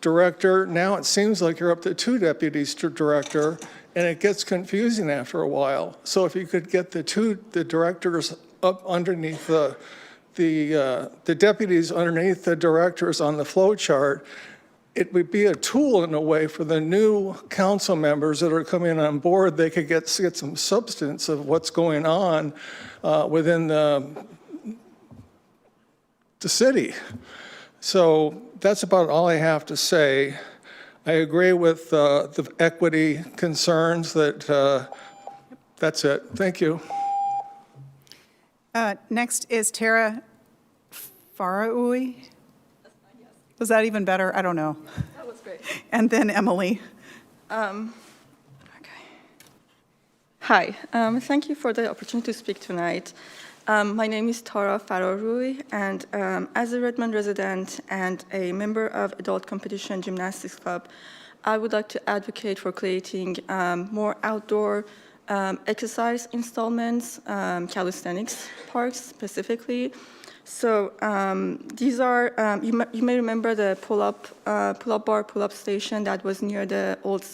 director. Now it seems like you're up to 2 deputies to director, and it gets confusing after a while. So if you could get the directors up underneath the deputies underneath the directors on the flow chart, it would be a tool in a way for the new council members that are coming on board. They could get some substance of what's going on within the city. So that's about all I have to say. I agree with the equity concerns that's it. Thank you. Next is Tara Faraoui. Was that even better? I don't know. That was great. And then Emily. Okay. Hi, thank you for the opportunity to speak tonight. My name is Tara Faraoui, and as a Redmond resident and a member of Adult Competition Gymnastics Club, I would like to advocate for creating more outdoor exercise installments, calisthenics parks specifically, So these are, you may remember the pull-up bar, pull-up station that was near the old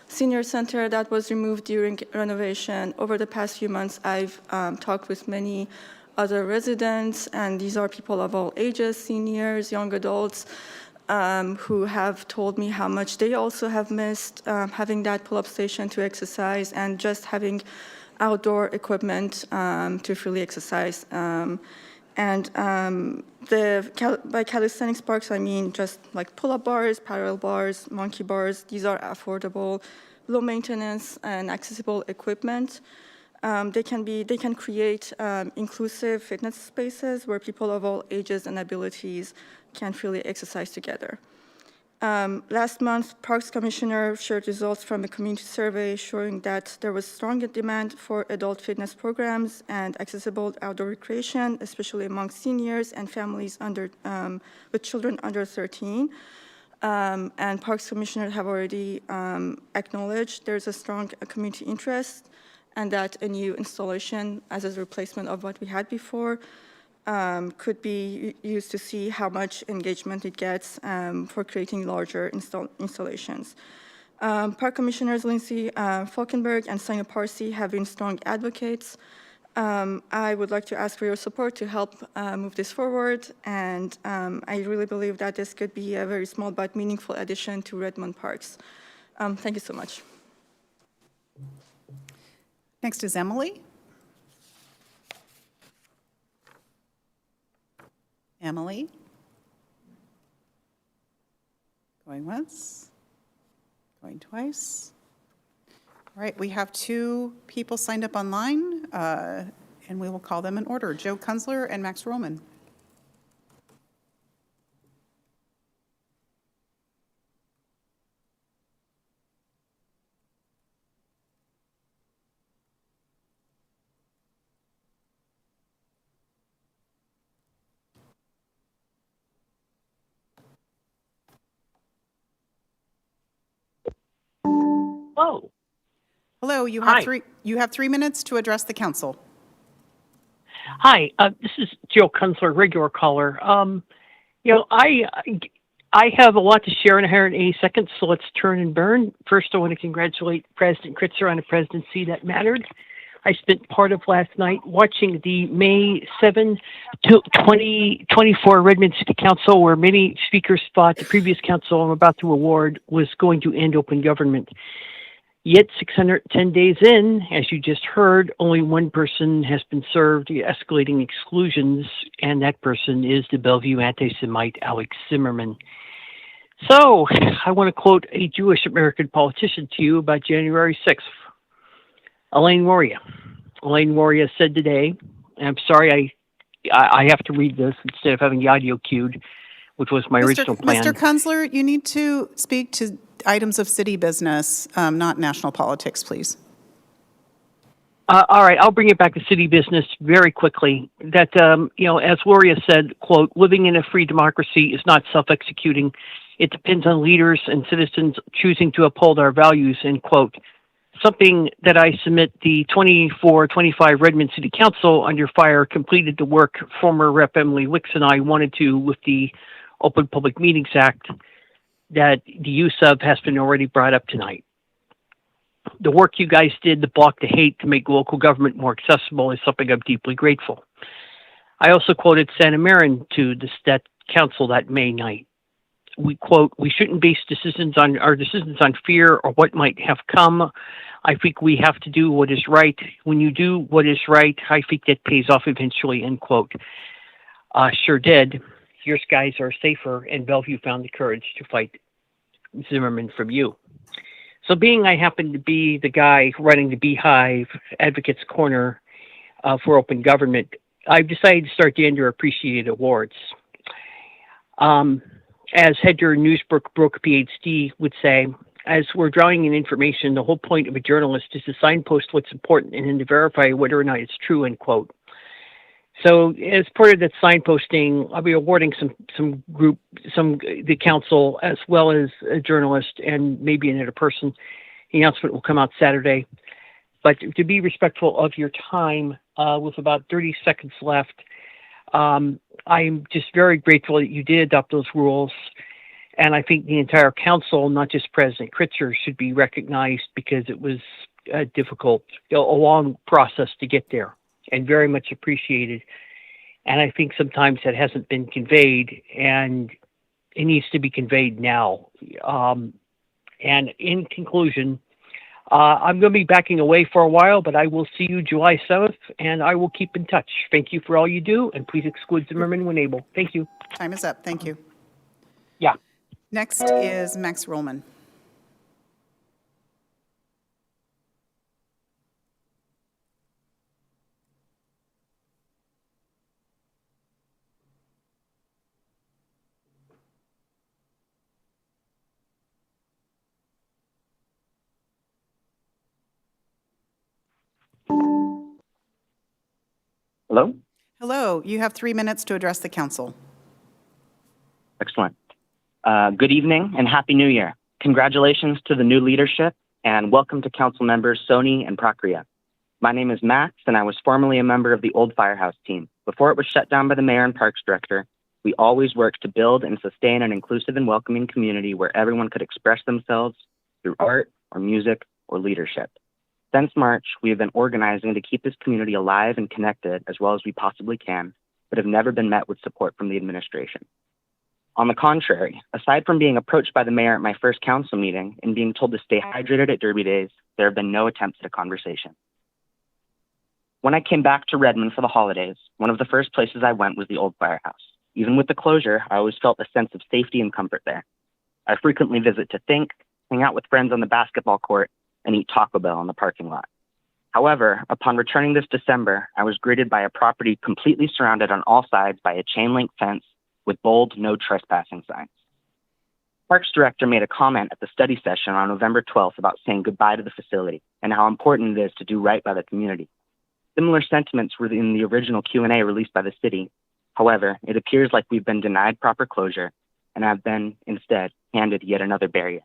senior center that was removed during renovation. Over the past few months, I've talked with many other residents, and these are people of all ages, seniors, young adults, who have told me how much they also have missed having that pull-up station to exercise and just having outdoor equipment to freely exercise. By calisthenics parks, I mean just like pull-up bars, parallel bars, monkey bars. These are affordable, low maintenance, and accessible equipment. They can create inclusive fitness spaces where people of all ages and abilities can freely exercise together. Last month, Parks Commissioner shared results from a community survey showing that there was strong demand for adult fitness programs and accessible outdoor recreation, especially among seniors and families with children under 13. And Parks Commissioner have already acknowledged there's a strong community interest and that a new installation as a replacement of what we had before could be used to see how much engagement it gets for creating larger installations. Park Commissioners Lindsay Falkenberg and Sonia Parsi have been strong advocates. I would like to ask for your support to help move this forward, and I really believe that this could be a very small but meaningful addition to Redmond Parks. Thank you so much. Next is Emily. Emily? Going once, going twice. All right, we have 2 people signed up online, and we will call them in order, Joe Kunzler and Max Roman. Hello. Hello, you Hi. have 3 minutes to address the council. Hi, this is Joe Kunzler, regular caller. I have a lot to share in 180 seconds, so let's turn and burn. First, I want to congratulate President Kritzer on a presidency that mattered. I spent part of last night watching the May 7, 2024 Redmond City Council, where many speakers thought the previous council I'm about to award was going to end open government. Yet 610 days in, as you just heard, only one person has been served escalating exclusions, and that person is the Bellevue anti-Semite Alex Zimmerman. So I want to quote a Jewish American politician to you about January 6th. Elaine Warria. Elaine Warria said today, and I'm sorry I have to read this instead of having the audio queued, which was my original plan. Mr. Kunzler, you need to speak to items of city business, not national politics, please. All right, I'll bring it back to city business very quickly. That, as Warria said, quote, living in a free democracy is not self-executing. It depends on leaders and citizens choosing to uphold our values, end quote. Something that I submit the 24-25 Redmond City Council under fire completed the work former Rep. Emily Wicks and I wanted to with the Open Public Meetings Act that the use of has been already brought up tonight. The work you guys did to block the hate to make local government more accessible is something I'm deeply grateful. I also quoted Santa Marin to that council that May night. We quote, we shouldn't base decisions on fear or what might have come. I think we have to do what is right. When you do what is right, I think that pays off eventually, end quote. Sure did. Your skies are safer, and Bellevue found the courage to fight Zimmerman from you. So being I happen to be the guy running the Beehive Advocates Corner for Open Government, I've decided to start the Underappreciated Awards. As Hedger Newsbrook PhD would say, as we're drawing in information, the whole point of a journalist is to signpost what's important and then to verify whether or not it's true, end quote. So as part of that signposting, I'll be awarding the council as well as a journalist and maybe another person. The announcement will come out Saturday. But to be respectful of your time, with about 30 seconds left, I'm just very grateful that you did adopt those rules. And I think the entire council, not just President Kritzer, should be recognized because it was difficult, a long process to get there, and very much appreciated. And I think sometimes that hasn't been conveyed, and it needs to be conveyed now. And in conclusion, I'm going to be backing away for a while, but I will see you July 7th, and I will keep in touch. Thank you for all you do, and please exclude Zimmerman when able. Thank you. Time is up. Thank you. Yeah. Next is Max Rollman. Hello? Hello, you have 3 minutes to address the council. Excellent. Good evening and Happy New Year. Congratulations to the new leadership and welcome to council members Sony and Prakriya. My name is Max and I was formerly a member of the old Firehouse team. Before it was shut down by the mayor and parks director, we always worked to build and sustain an inclusive and welcoming community where everyone could express themselves through art or music or leadership. Since March, we have been organizing to keep this community alive and connected as well as we possibly can, but have never been met with support from the administration. On the contrary, aside from being approached by the mayor at my first council meeting and being told to stay hydrated at Derby Days, there have been no attempts at a conversation. When I came back to Redmond for the holidays, one of the first places I went was the old Firehouse. Even with the closure, I always felt a sense of safety and comfort there. I frequently visit to think, hang out with friends on the basketball court, and eat Taco Bell in the parking lot. However, upon returning this December, I was greeted by a property completely surrounded on all sides by a chain link fence with bold no trespassing signs. Parks director made a comment at the study session on November 12th about saying goodbye to the facility and how important it is to do right by the community. Similar sentiments were in the original Q&A released by the city. However, it appears like we've been denied proper closure and have been instead handed yet another barrier.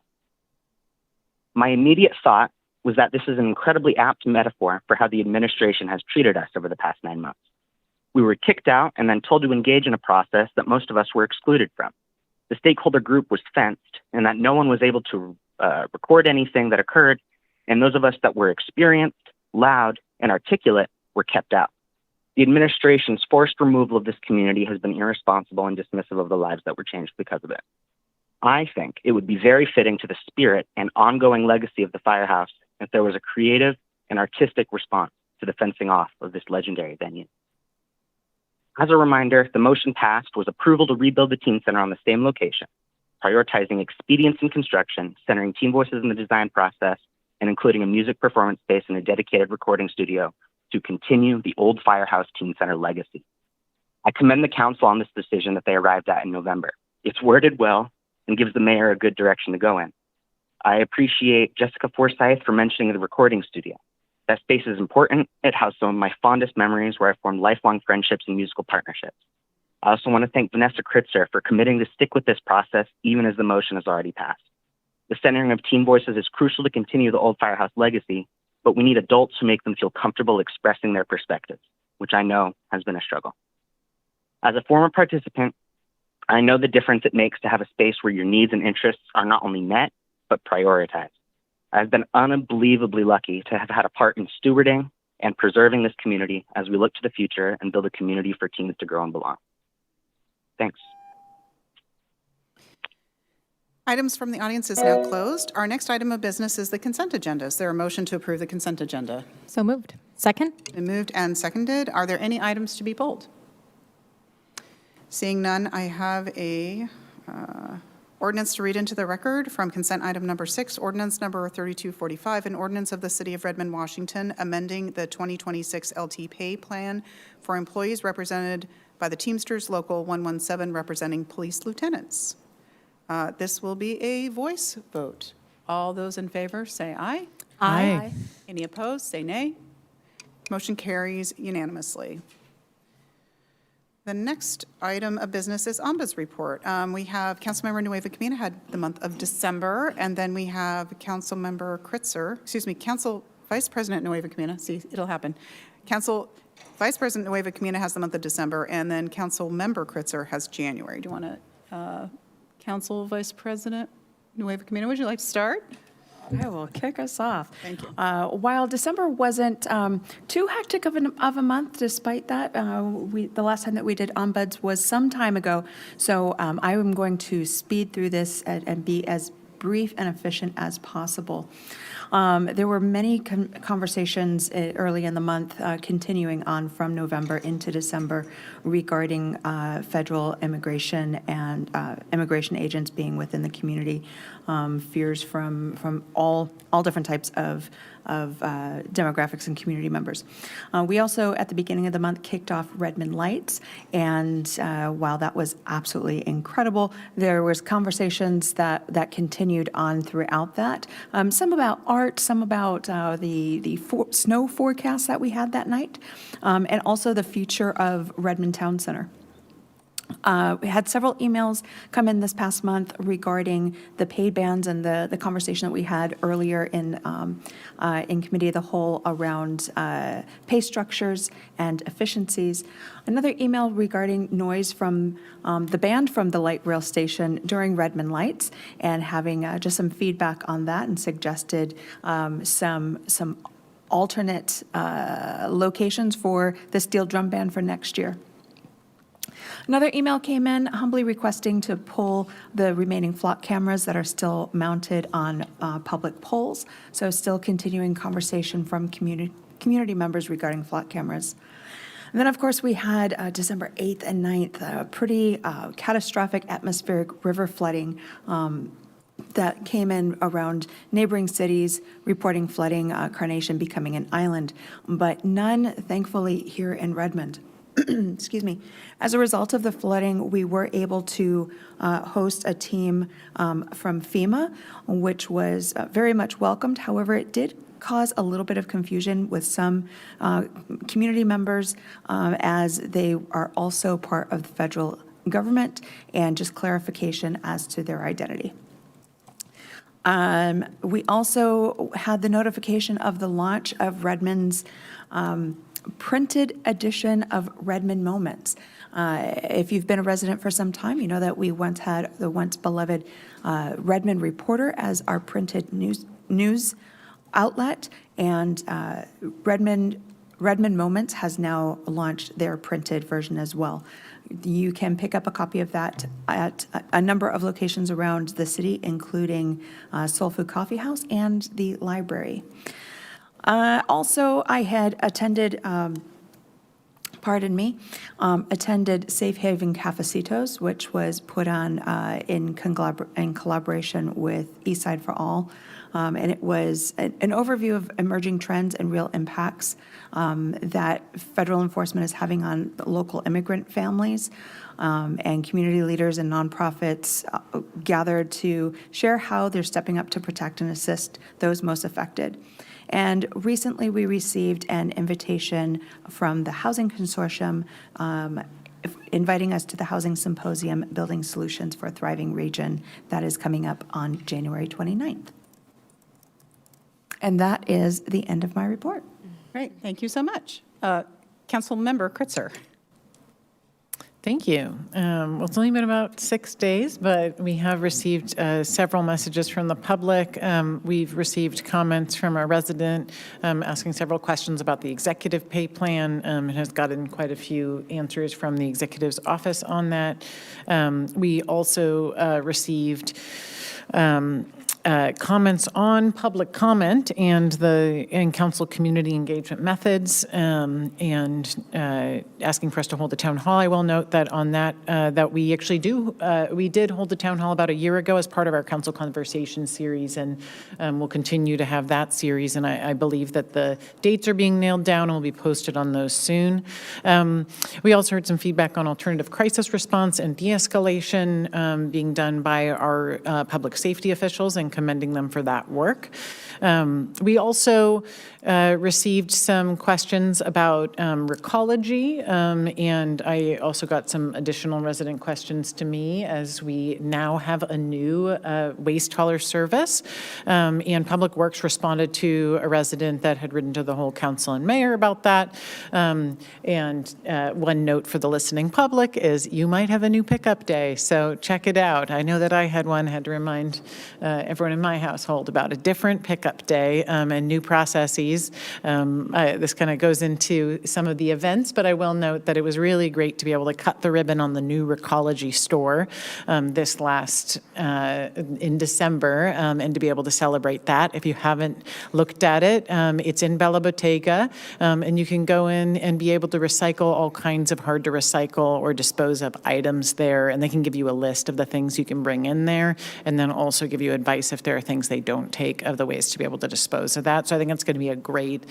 My immediate thought was that this is an incredibly apt metaphor for how the administration has treated us over the past 9 months. We were kicked out and then told to engage in a process that most of us were excluded from. The stakeholder group was fenced and that no one was able to record anything that occurred, and those of us that were experienced, loud, and articulate were kept out. The administration's forced removal of this community has been irresponsible and dismissive of the lives that were changed because of it. I think it would be very fitting to the spirit and ongoing legacy of the Firehouse if there was a creative and artistic response to the fencing off of this legendary venue. As a reminder, the motion passed was approval to rebuild the teen center on the same location, prioritizing expedience in construction, centering teen voices in the design process, and including a music performance space and a dedicated recording studio to continue the old Firehouse Teen Center legacy. I commend the council on this decision that they arrived at in November. It's worded well and gives the mayor a good direction to go in. I appreciate Jessica Forsyth for mentioning the recording studio. That space is important. It has some of my fondest memories where I formed lifelong friendships and musical partnerships. I also want to thank Vanessa Kritzer for committing to stick with this process even as the motion has already passed. The centering of teen voices is crucial to continue the old Firehouse legacy, but we need adults who make them feel comfortable expressing their perspectives, which I know has been a struggle. As a former participant, I know the difference it makes to have a space where your needs and interests are not only met, but prioritized. I've been unbelievably lucky to have had a part in stewarding and preserving this community as we look to the future and build a community for teens to grow and belong. Thanks. Items from the audience is now closed. Our next item of business is the consent agenda. Is there a motion to approve the consent agenda? So moved. Second? Been moved and seconded. Are there any items to be pulled? Seeing none, I have a ordinance to read into the record from consent item number 6, ordinance number 3245, an ordinance of the City of Redmond, Washington, amending the 2026 LT pay plan for employees represented by the Teamsters Local 117 representing police lieutenants. This will be a voice vote. All those in favor say aye. Aye. Any opposed, say nay. Motion carries unanimously. The next item of business is Ombuds report. We have Councilmember Nueva Camina had the month of December, and then we have Councilmember Kritzer, Council Vice President Nueva Camina, see, it'll happen. Council Vice President Nueva Comuna has the month of December, and then Council Member Kritzer has January. Do you want to, Council Vice President Nueva Comuna, would you like to start? I will kick us off. Thank you. While December wasn't too hectic of a month, despite that, the last time that we did ombuds was some time ago. So I am going to speed through this and be as brief and efficient as possible. There were many conversations early in the month, continuing on from November into December, regarding federal immigration and immigration agents being within the community, fears from all different types of demographics and community members. We also, at the beginning of the month, kicked off Redmond Lights, and while that was absolutely incredible, there was conversations that continued on throughout that. Some about art, some about the snow forecast that we had that night, and also the future of Redmond Town Center. We had several emails come in this past month regarding the paid bands and the conversation that we had earlier in Committee of the Whole around pay structures and efficiencies. Another email regarding noise from the band from the light rail station during Redmond Lights, and having just some feedback on that, and suggested some alternate locations for the steel drum band for next year. Another email came in humbly requesting to pull the remaining flock cameras that are still mounted on public poles. So still continuing conversation from community members regarding flock cameras. And then, of course, we had December 8th and 9th, pretty catastrophic atmospheric river flooding that came in around neighboring cities, reporting flooding, Carnation becoming an island, but none, thankfully, here in Redmond. Excuse me. As a result of the flooding, we were able to host a team from FEMA, which was very much welcomed. However, it did cause a little bit of confusion with some community members, as they are also part of the federal government, and just clarification as to their identity. We also had the notification of the launch of Redmond's printed edition of Redmond Moments. If you've been a resident for some time, you know that we once had the once beloved Redmond Reporter as our printed news outlet, and Redmond Moments has now launched their printed version as well. You can pick up a copy of that at a number of locations around the city, including Soul Food Coffee House and the library. Also, I had attended, attended Safe Haven Cafecitos, which was put on in collaboration with Eastside for All. And it was an overview of emerging trends and real impacts that federal enforcement is having on local immigrant families, and community leaders and nonprofits gathered to share how they're stepping up to protect and assist those most affected. And recently, we received an invitation from the Housing Consortium inviting us to the Housing Symposium, Building Solutions for a Thriving Region, that is coming up on January 29th. And that is the end of my report. Great, thank you so much. Council Member Kritzer. Thank you. Well, it's only been about 6 days, but we have received several messages from the public. We've received comments from a resident asking several questions about the executive pay plan, and has gotten quite a few answers from the executive's office on that. We also received comments on public comment and council community engagement methods, and asking for us to hold a town hall. I will note that on that, that we actually we did hold a town hall about a year ago as part of our council conversation series, and we'll continue to have that series, and I believe that the dates are being nailed down and will be posted on those soon. We also heard some feedback on alternative crisis response and de-escalation being done by our public safety officials, and and commending them for that work. We also received some questions about recology, and I also got some additional resident questions to me as we now have a new waste hauler service. And Public Works responded to a resident that had written to the whole council and mayor about that. And one note for the listening public is you might have a new pickup day, so check it out. I know that I had to remind everyone in my household about a different pickup day and new processes. This kind of goes into some of the events, but I will note that it was really great to be able to cut the ribbon on the new Recology store this last in December, and to be able to celebrate that. If you haven't looked at it, it's in Bella Bottega, and you can go in and be able to recycle all kinds of hard to recycle or dispose of items there, and they can give you a list of the things you can bring in there, and then also give you advice if there are things they don't take of the ways to be able to dispose of that. So I think it's going to be a great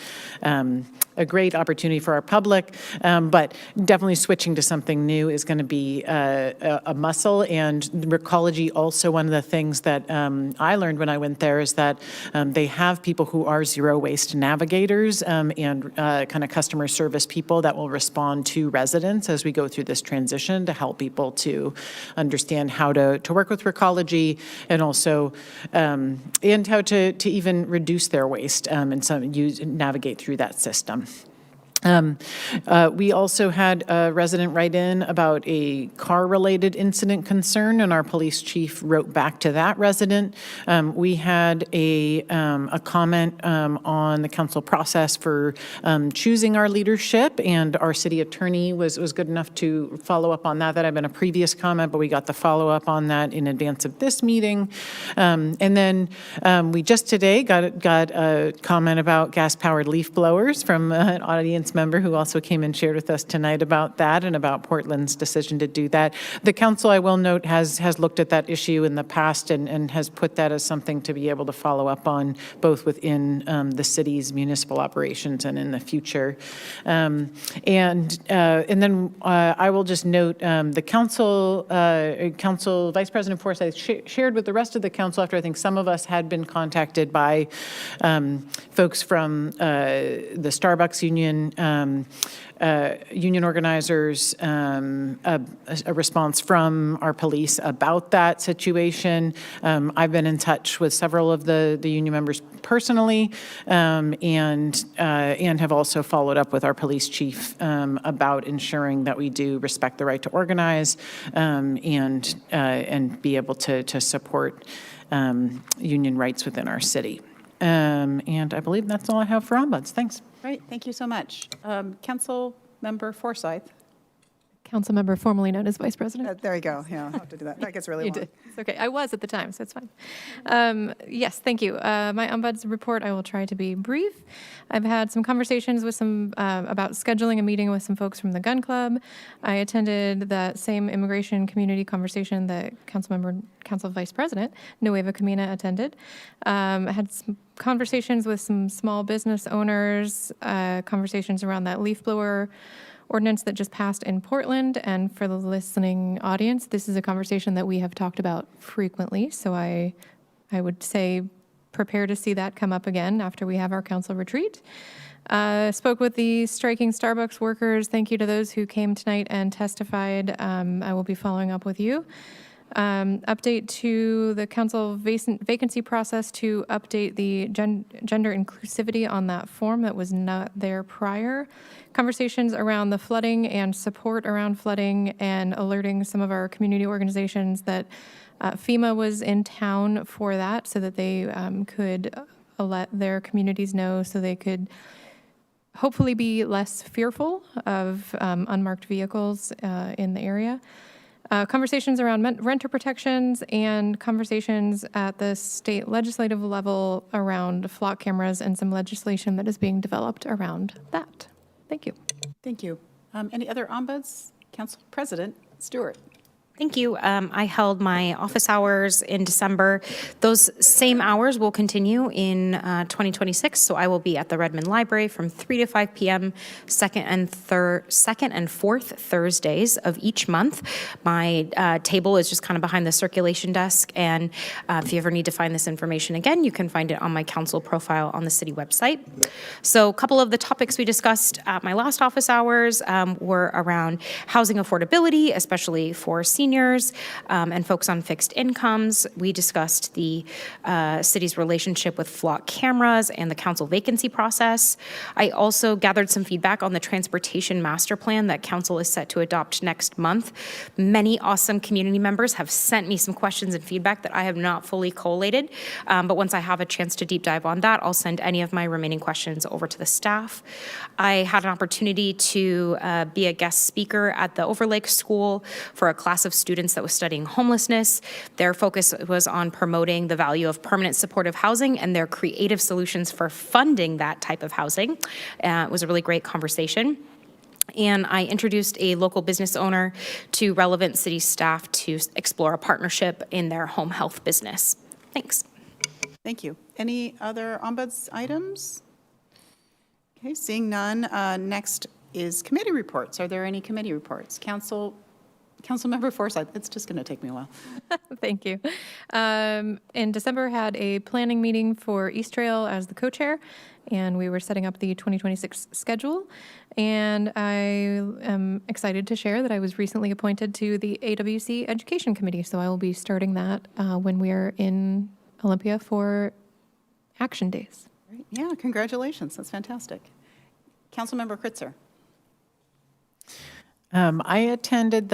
opportunity for our public, but definitely switching to something new is going to be a muscle. And Recology, also one of the things that I learned when I went there is that they have people who are zero waste navigators and kind of customer service people that will respond to residents as we go through this transition to help people to understand how to work with Recology, and also and how to even reduce their waste and navigate through that system. We also had a resident write in about a car-related incident concern, and our police chief wrote back to that resident. We had a comment on the council process for choosing our leadership, and our city attorney was good enough to follow up on that. That had been a previous comment, but we got the follow-up on that in advance of this meeting. And then we just today got a comment about gas-powered leaf blowers from an audience member who also came and shared with us tonight about that and about Portland's decision to do that. The council, I will note, has looked at that issue in the past and has put that as something to be able to follow up on, both within the city's municipal operations and in the future. And then I will just note the council Vice President Forsyth shared with the rest of the council after I think some of us had been contacted by folks from the Starbucks union, union organizers, a response from our police about that situation. I've been in touch with several of the union members personally, and have also followed up with our police chief about ensuring that we do respect the right to organize, and be able to support union rights within our city. And I believe that's all I have for ombuds. Thanks. Great, thank you so much. Council Member Forsyth. Council member formerly known as Vice President. There you go. Yeah, I'll have to do that. That gets really You long. did. It's okay. I was at the time, so it's fine. Yes, thank you. My ombuds report, I will try to be brief. I've had some conversations with some about scheduling a meeting with some folks from the gun club. I attended that same immigration community conversation that Council Vice President Nueva Camina attended. I had some conversations with some small business owners, conversations around that leaf blower ordinance that just passed in Portland. And for the listening audience, this is a conversation that we have talked about frequently. So I would say prepare to see that come up again after we have our council retreat. Spoke with the striking Starbucks workers. Thank you to those who came tonight and testified. I will be following up with you. Update to the council vacancy process to update the gender inclusivity on that form that was not there prior. Conversations around the flooding and support around flooding, and alerting some of our community organizations that FEMA was in town for that, so that they could let their communities know, so they could hopefully be less fearful of unmarked vehicles in the area. Conversations around renter protections, and conversations at the state legislative level around flock cameras and some legislation that is being developed around that. Thank you. Thank you. Any other ombuds? Council President Stewart. Thank you. I held my office hours in December. Those same hours will continue in 2026. So I will be at the Redmond Library from 3 to 5 p.m. second and fourth Thursdays of each month. My table is just kind of behind the circulation desk. And if you ever need to find this information again, you can find it on my council profile on the city website. So a couple of the topics we discussed at my last office hours were around housing affordability, especially for seniors and folks on fixed incomes. We discussed the city's relationship with flock cameras and the council vacancy process. I also gathered some feedback on the transportation master plan that council is set to adopt next month. Many awesome community members have sent me some questions and feedback that I have not fully collated, but once I have a chance to deep dive on that, I'll send any of my remaining questions over to the staff. I had an opportunity to be a guest speaker at the Overlake School for a class of students that was studying homelessness. Their focus was on promoting the value of permanent supportive housing and their creative solutions for funding that type of housing. It was a really great conversation. And I introduced a local business owner to relevant city staff to explore a partnership in their home health business. Thanks. Thank you. Any other ombuds items? Okay, seeing none, next is committee reports. Are there any committee reports? Councilmember Forsyth, it's just going to take me a while. Thank you. In December, had a planning meeting for East Trail as the co-chair, and we were setting up the 2026 schedule. And I am excited to share that I was recently appointed to the AWC Education Committee, so I will be starting that when we are in Olympia for Action Days. Yeah, congratulations. That's fantastic. Councilmember Kritzer. I attended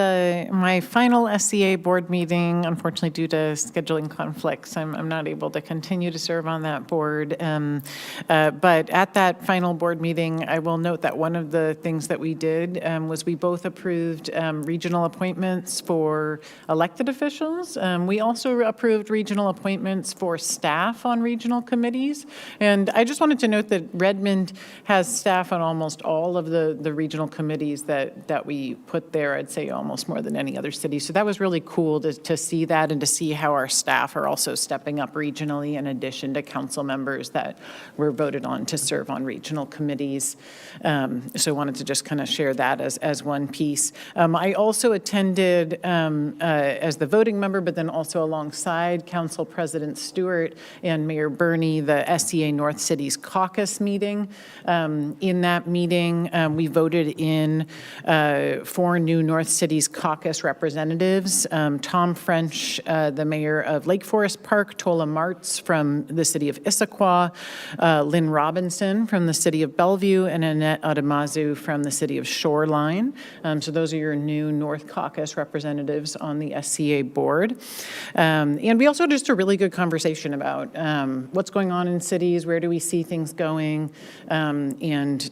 my final SCA board meeting. Unfortunately, due to scheduling conflicts, I'm not able to continue to serve on that board. But at that final board meeting, I will note that one of the things that we did was we both approved regional appointments for elected officials. We also approved regional appointments for staff on regional committees. And I just wanted to note that Redmond has staff on almost all of the regional committees that we put there, I'd say almost more than any other city. So that was really cool to see that and to see how our staff are also stepping up regionally in addition to council members that were voted on to serve on regional committees. So I wanted to just kind of share that as one piece. I also attended as the voting member, but then also alongside Council President Stewart and Mayor Burney, the SCA North Cities Caucus meeting. In that meeting, we voted in 4 new North Cities Caucus representatives. Tom French, the mayor of Lake Forest Park, Tola Martz from the city of Issaquah, Lynn Robinson from the city of Bellevue, and Annette Adamazu from the city of Shoreline. So those are your new North Caucus representatives on the SCA board. And we also had just a really good conversation about what's going on in cities, where do we see things going, and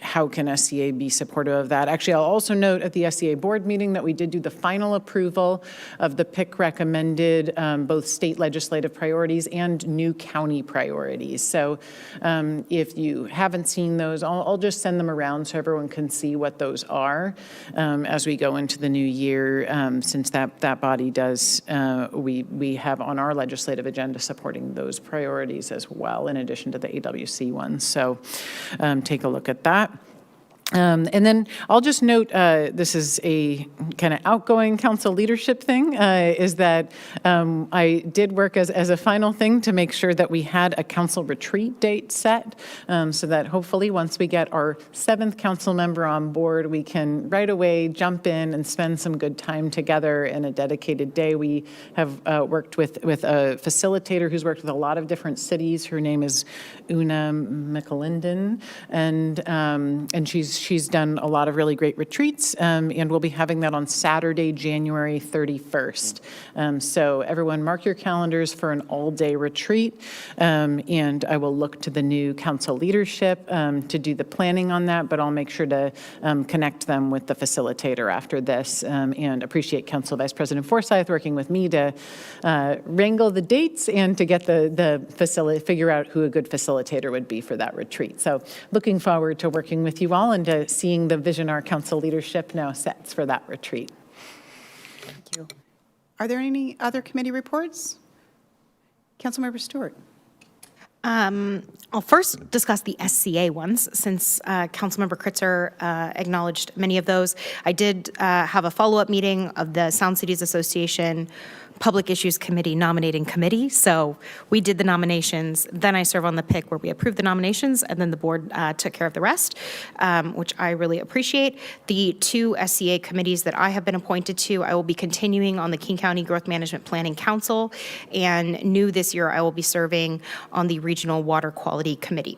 how can SCA be supportive of that. Actually, I'll also note at the SCA board meeting that we did do the final approval of the PIC recommended both state legislative priorities and new county priorities. So if you haven't seen those, I'll just send them around so everyone can see what those are as we go into the new year, since that body does, we have on our legislative agenda supporting those priorities as well, in addition to the AWC ones. So take a look at that. And then I'll just note, this is a kind of outgoing council leadership thing, is that I did work as a final thing to make sure that we had a council retreat date set, so that hopefully once we get our 7th council member on board, we can right away jump in and spend some good time together in a dedicated day. We have worked with a facilitator who's worked with a lot of different cities. Her name is Una McAlinden, and she's done a lot of really great retreats, and we'll be having that on Saturday, January 31st. So everyone mark your calendars for an all-day retreat, and I will look to the new council leadership to do the planning on that, but I'll make sure to connect them with the facilitator after this, and appreciate Council Vice President Forsyth working with me to wrangle the dates and to get the facility, figure out who a good facilitator would be for that retreat. So looking forward to working with you all and to seeing the vision our council leadership now sets for that retreat. Thank you. Are there any other committee reports? Councilmember Stewart. I'll first discuss the SCA ones, since Councilmember Kritzer acknowledged many of those. I did have a follow-up meeting of the Sound Cities Association Public Issues Committee nominating committee. So we did the nominations, then I serve on the PIC where we approved the nominations, and then the board took care of the rest, which I really appreciate. The 2 SCA committees that I have been appointed to, I will be continuing on the King County Growth Management Planning Council, and new this year, I will be serving on the Regional Water Quality Committee.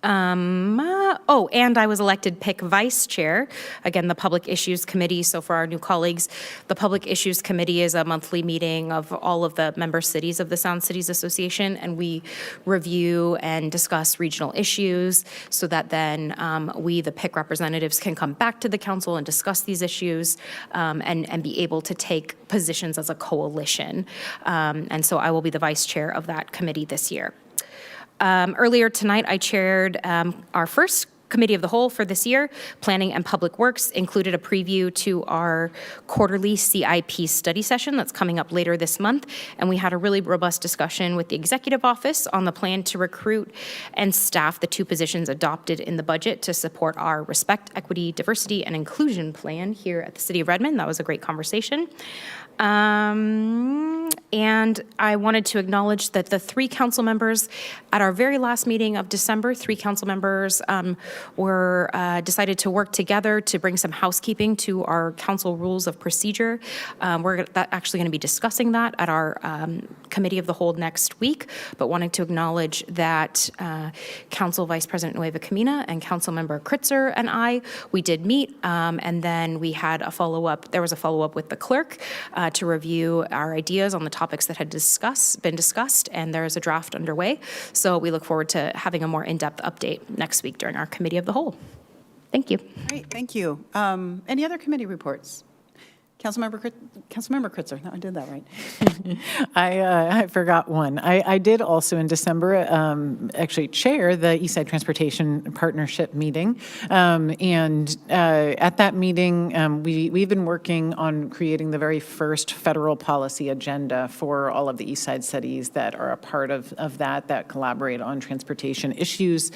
And I was elected PIC Vice Chair, again, the Public Issues Committee. So for our new colleagues, the Public Issues Committee is a monthly meeting of all of the member cities of the Sound Cities Association, and we review and discuss regional issues so that then we, the PIC representatives, can come back to the council and discuss these issues and be able to take positions as a coalition. And so I will be the Vice Chair of that committee this year. Earlier tonight, I chaired our first Committee of the Whole for this year. Planning and Public Works included a preview to our quarterly CIP study session that's coming up later this month. And we had a really robust discussion with the Executive Office on the plan to recruit and staff the 2 positions adopted in the budget to support our Respect, Equity, Diversity, and Inclusion plan here at the City of Redmond. That was a great conversation. And I wanted to acknowledge that the 3 council members at our very last meeting of December, 3 council members were decided to work together to bring some housekeeping to our council rules of procedure. We're actually going to be discussing that at our Committee of the Whole next week, but wanted to acknowledge that Council Vice President Nueva Camina and Council Member Kritzer and we did meet, and then we had a follow-up. There was a follow-up with the clerk to review our ideas on the topics that had been discussed, and there is a draft underway. So we look forward to having a more in-depth update next week during our Committee of the Whole. Thank you. Great, thank you. Any other committee reports? Councilmember Kritzer, no, I did that right. I forgot one. I did also in December actually chair the Eastside Transportation Partnership meeting. And at that meeting, we've been working on creating the very first federal policy agenda for all of the Eastside cities that are a part of that collaborate on transportation issues.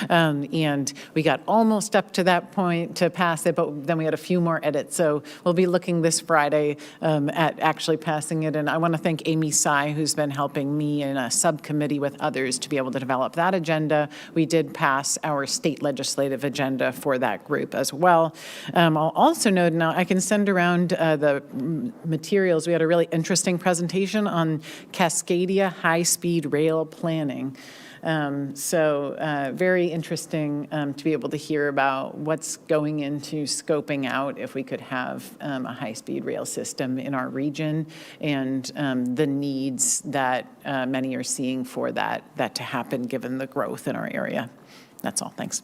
And we got almost up to that point to pass it, but then we had a few more edits. So we'll be looking this Friday at actually passing it. And I want to thank Amy Tsai, who's been helping me in a subcommittee with others to be able to develop that agenda. We did pass our state legislative agenda for that group as well. I'll also note, now I can send around the materials. We had a really interesting presentation on Cascadia high-speed rail planning. Very interesting to be able to hear about what's going into scoping out if we could have a high-speed rail system in our region, and the needs that many are seeing for that to happen given the growth in our area. That's all. Thanks.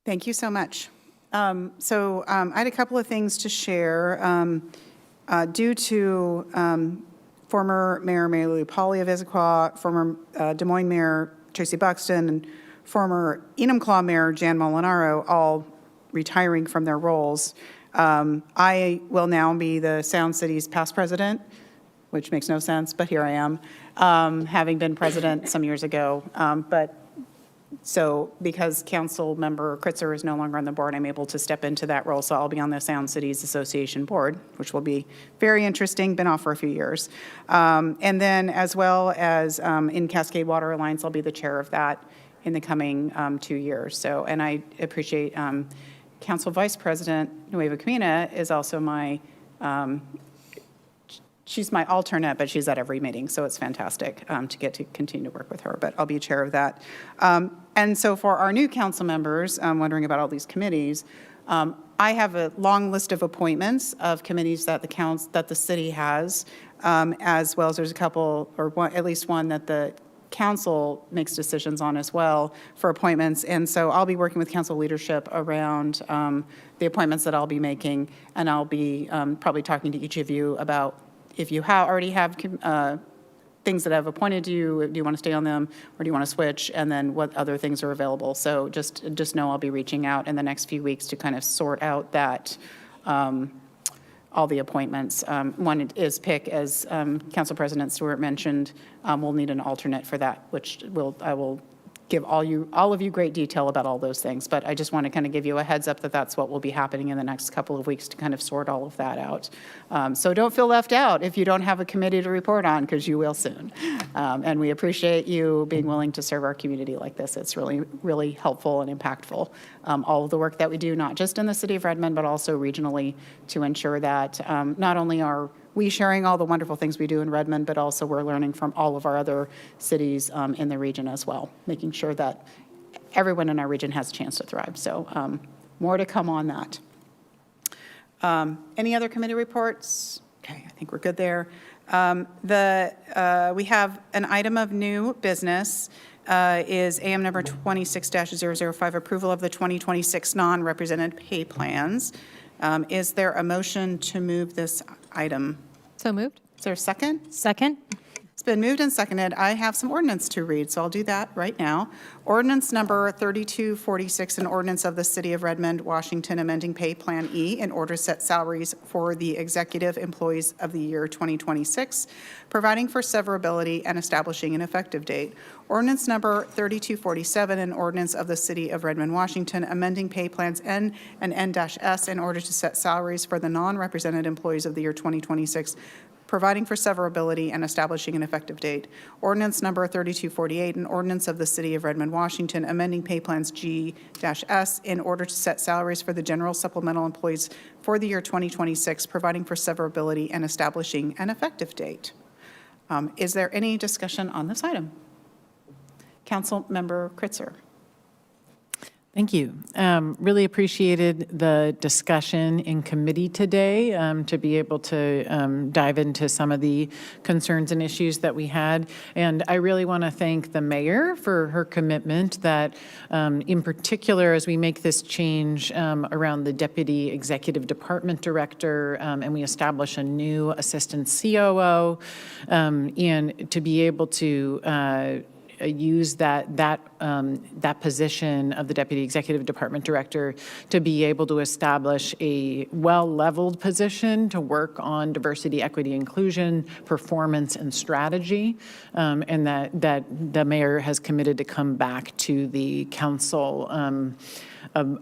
Thank you so much. I had a couple of things to share. Due to former Mayor Mary Lou Pauley of Issaquah, former Des Moines Mayor Tracy Buxton, and former Enumclaw Mayor Jan Molinaro all retiring from their roles, I will now be the Sound City's past president, which makes no sense, but here I am, having been president some years ago. So because Council Member Kritzer is no longer on the board, I'm able to step into that role. So I'll be on the Sound Cities Association board, which will be very interesting, been off for a few years. And then as well as in Cascade Water Alliance, I'll be the chair of that in the coming 2 years. So, and I appreciate Council Vice President Nueva Camina is also my, she's my alternate, but she's at every meeting, so it's fantastic to get to continue to work with her, but I'll be chair of that. And so for our new council members, wondering about all these committees, I have a long list of appointments of committees that the city has, as well as there's a couple, or one, at least one that the council makes decisions on as well for appointments. And so I'll be working with council leadership around the appointments that I'll be making, and I'll be probably talking to each of you about if you already have things that have appointed you, do you want to stay on them or do you want to switch, and then what other things are available. So just know I'll be reaching out in the next few weeks to kind of sort out that all the appointments. One is PIC, as Council President Stewart mentioned. We'll need an alternate for that, which I will give all of you great detail about all those things. But I just want to kind of give you a heads up that that's what will be happening in the next couple of weeks to kind of sort all of that out. So don't feel left out if you don't have a committee to report on, because you will soon. And we appreciate you being willing to serve our community like this. It's really, really helpful and impactful. All of the work that we do, not just in the city of Redmond, but also regionally, to ensure that not only are we sharing all the wonderful things we do in Redmond, but also we're learning from all of our other cities in the region as well, making sure that everyone in our region has a chance to thrive. So more to come on that. Any other committee reports? Okay, I think we're good there. We have an item of new business. Is AM number 26-005, approval of the 2026 non-represented pay plans. Is there a motion to move this item? So moved. Is there a second? Second. It's been moved and seconded. I have some ordinance to read, so I'll do that right now. Ordinance number 3246, an ordinance of the City of Redmond, Washington, amending Pay Plan E in order to set salaries for the executive employees of the year 2026, providing for severability and establishing an effective date. Ordinance number 3247, an ordinance of the City of Redmond, Washington, amending Pay Plans N and N-S in order to set salaries for the non-represented employees of the year 2026, providing for severability and establishing an effective date. Ordinance number 3248, an ordinance of the City of Redmond, Washington, amending Pay Plans G-S in order to set salaries for the general supplemental employees for the year 2026, providing for severability and establishing an effective date. Is there any discussion on this item? Council Member Kritzer. Thank you. Really appreciated the discussion in committee today to be able to dive into some of the concerns and issues that we had. And I really want to thank the mayor for her commitment that in particular, as we make this change around the deputy executive department director and we establish a new assistant COO and to be able to use that position of the Deputy Executive Department Director to be able to establish a well-leveled position to work on diversity, equity, inclusion, performance, and strategy, and that the mayor has committed to come back to the council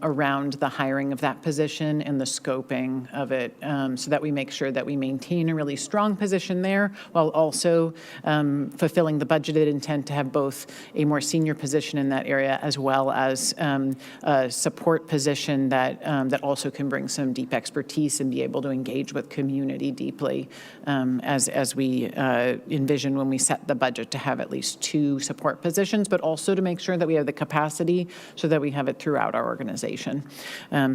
around the hiring of that position and the scoping of it, so that we make sure that we maintain a really strong position there while also fulfilling the budgeted intent to have both a more senior position in that area as well as a support position that also can bring some deep expertise and be able to engage with community deeply as we envision when we set the budget to have at least 2 support positions, but also to make sure that we have the capacity so that we have it throughout our organization.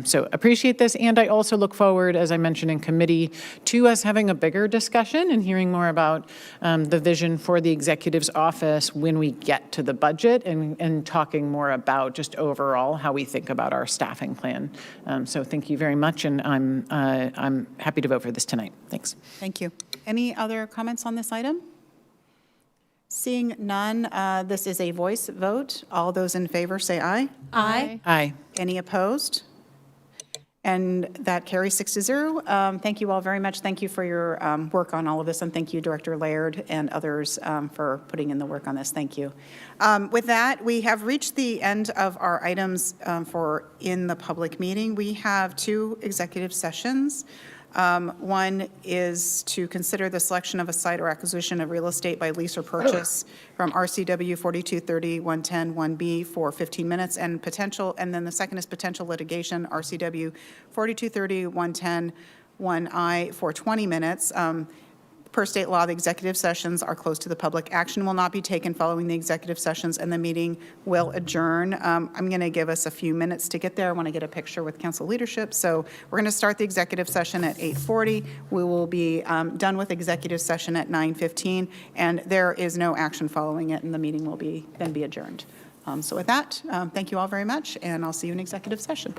So appreciate this, and I also look forward, as I mentioned in committee, to us having a bigger discussion and hearing more about the vision for the executive's office when we get to the budget and talking more about just overall how we think about our staffing plan. So thank you very much, and I'm happy to vote for this tonight. Thanks. Thank you. Any other comments on this item? Seeing none, this is a voice vote. All those in favor say aye. Aye. Aye. Any opposed? And that carries 6-0. Thank you all very much. Thank you for your work on all of this, and thank you, Director Laird and others for putting in the work on this. Thank you. With that, we have reached the end of our items for in the public meeting. We have 2 executive sessions. One is to consider the selection of a site or acquisition of real estate by lease or purchase from RCW 4230-110-1B for 15 minutes and then the second is potential litigation, RCW 4230-110-1I for 20 minutes. Per state law, the executive sessions are closed to the public. Action will not be taken following the executive sessions, and the meeting will adjourn. I'm going to give us a few minutes to get there. I want to get a picture with council leadership. So we're going to start the executive session at 8:40. We will be done with executive session at 9:15, and there is no action following it, and the meeting will then be adjourned. So with that, thank you all very much, and I'll see you in executive session.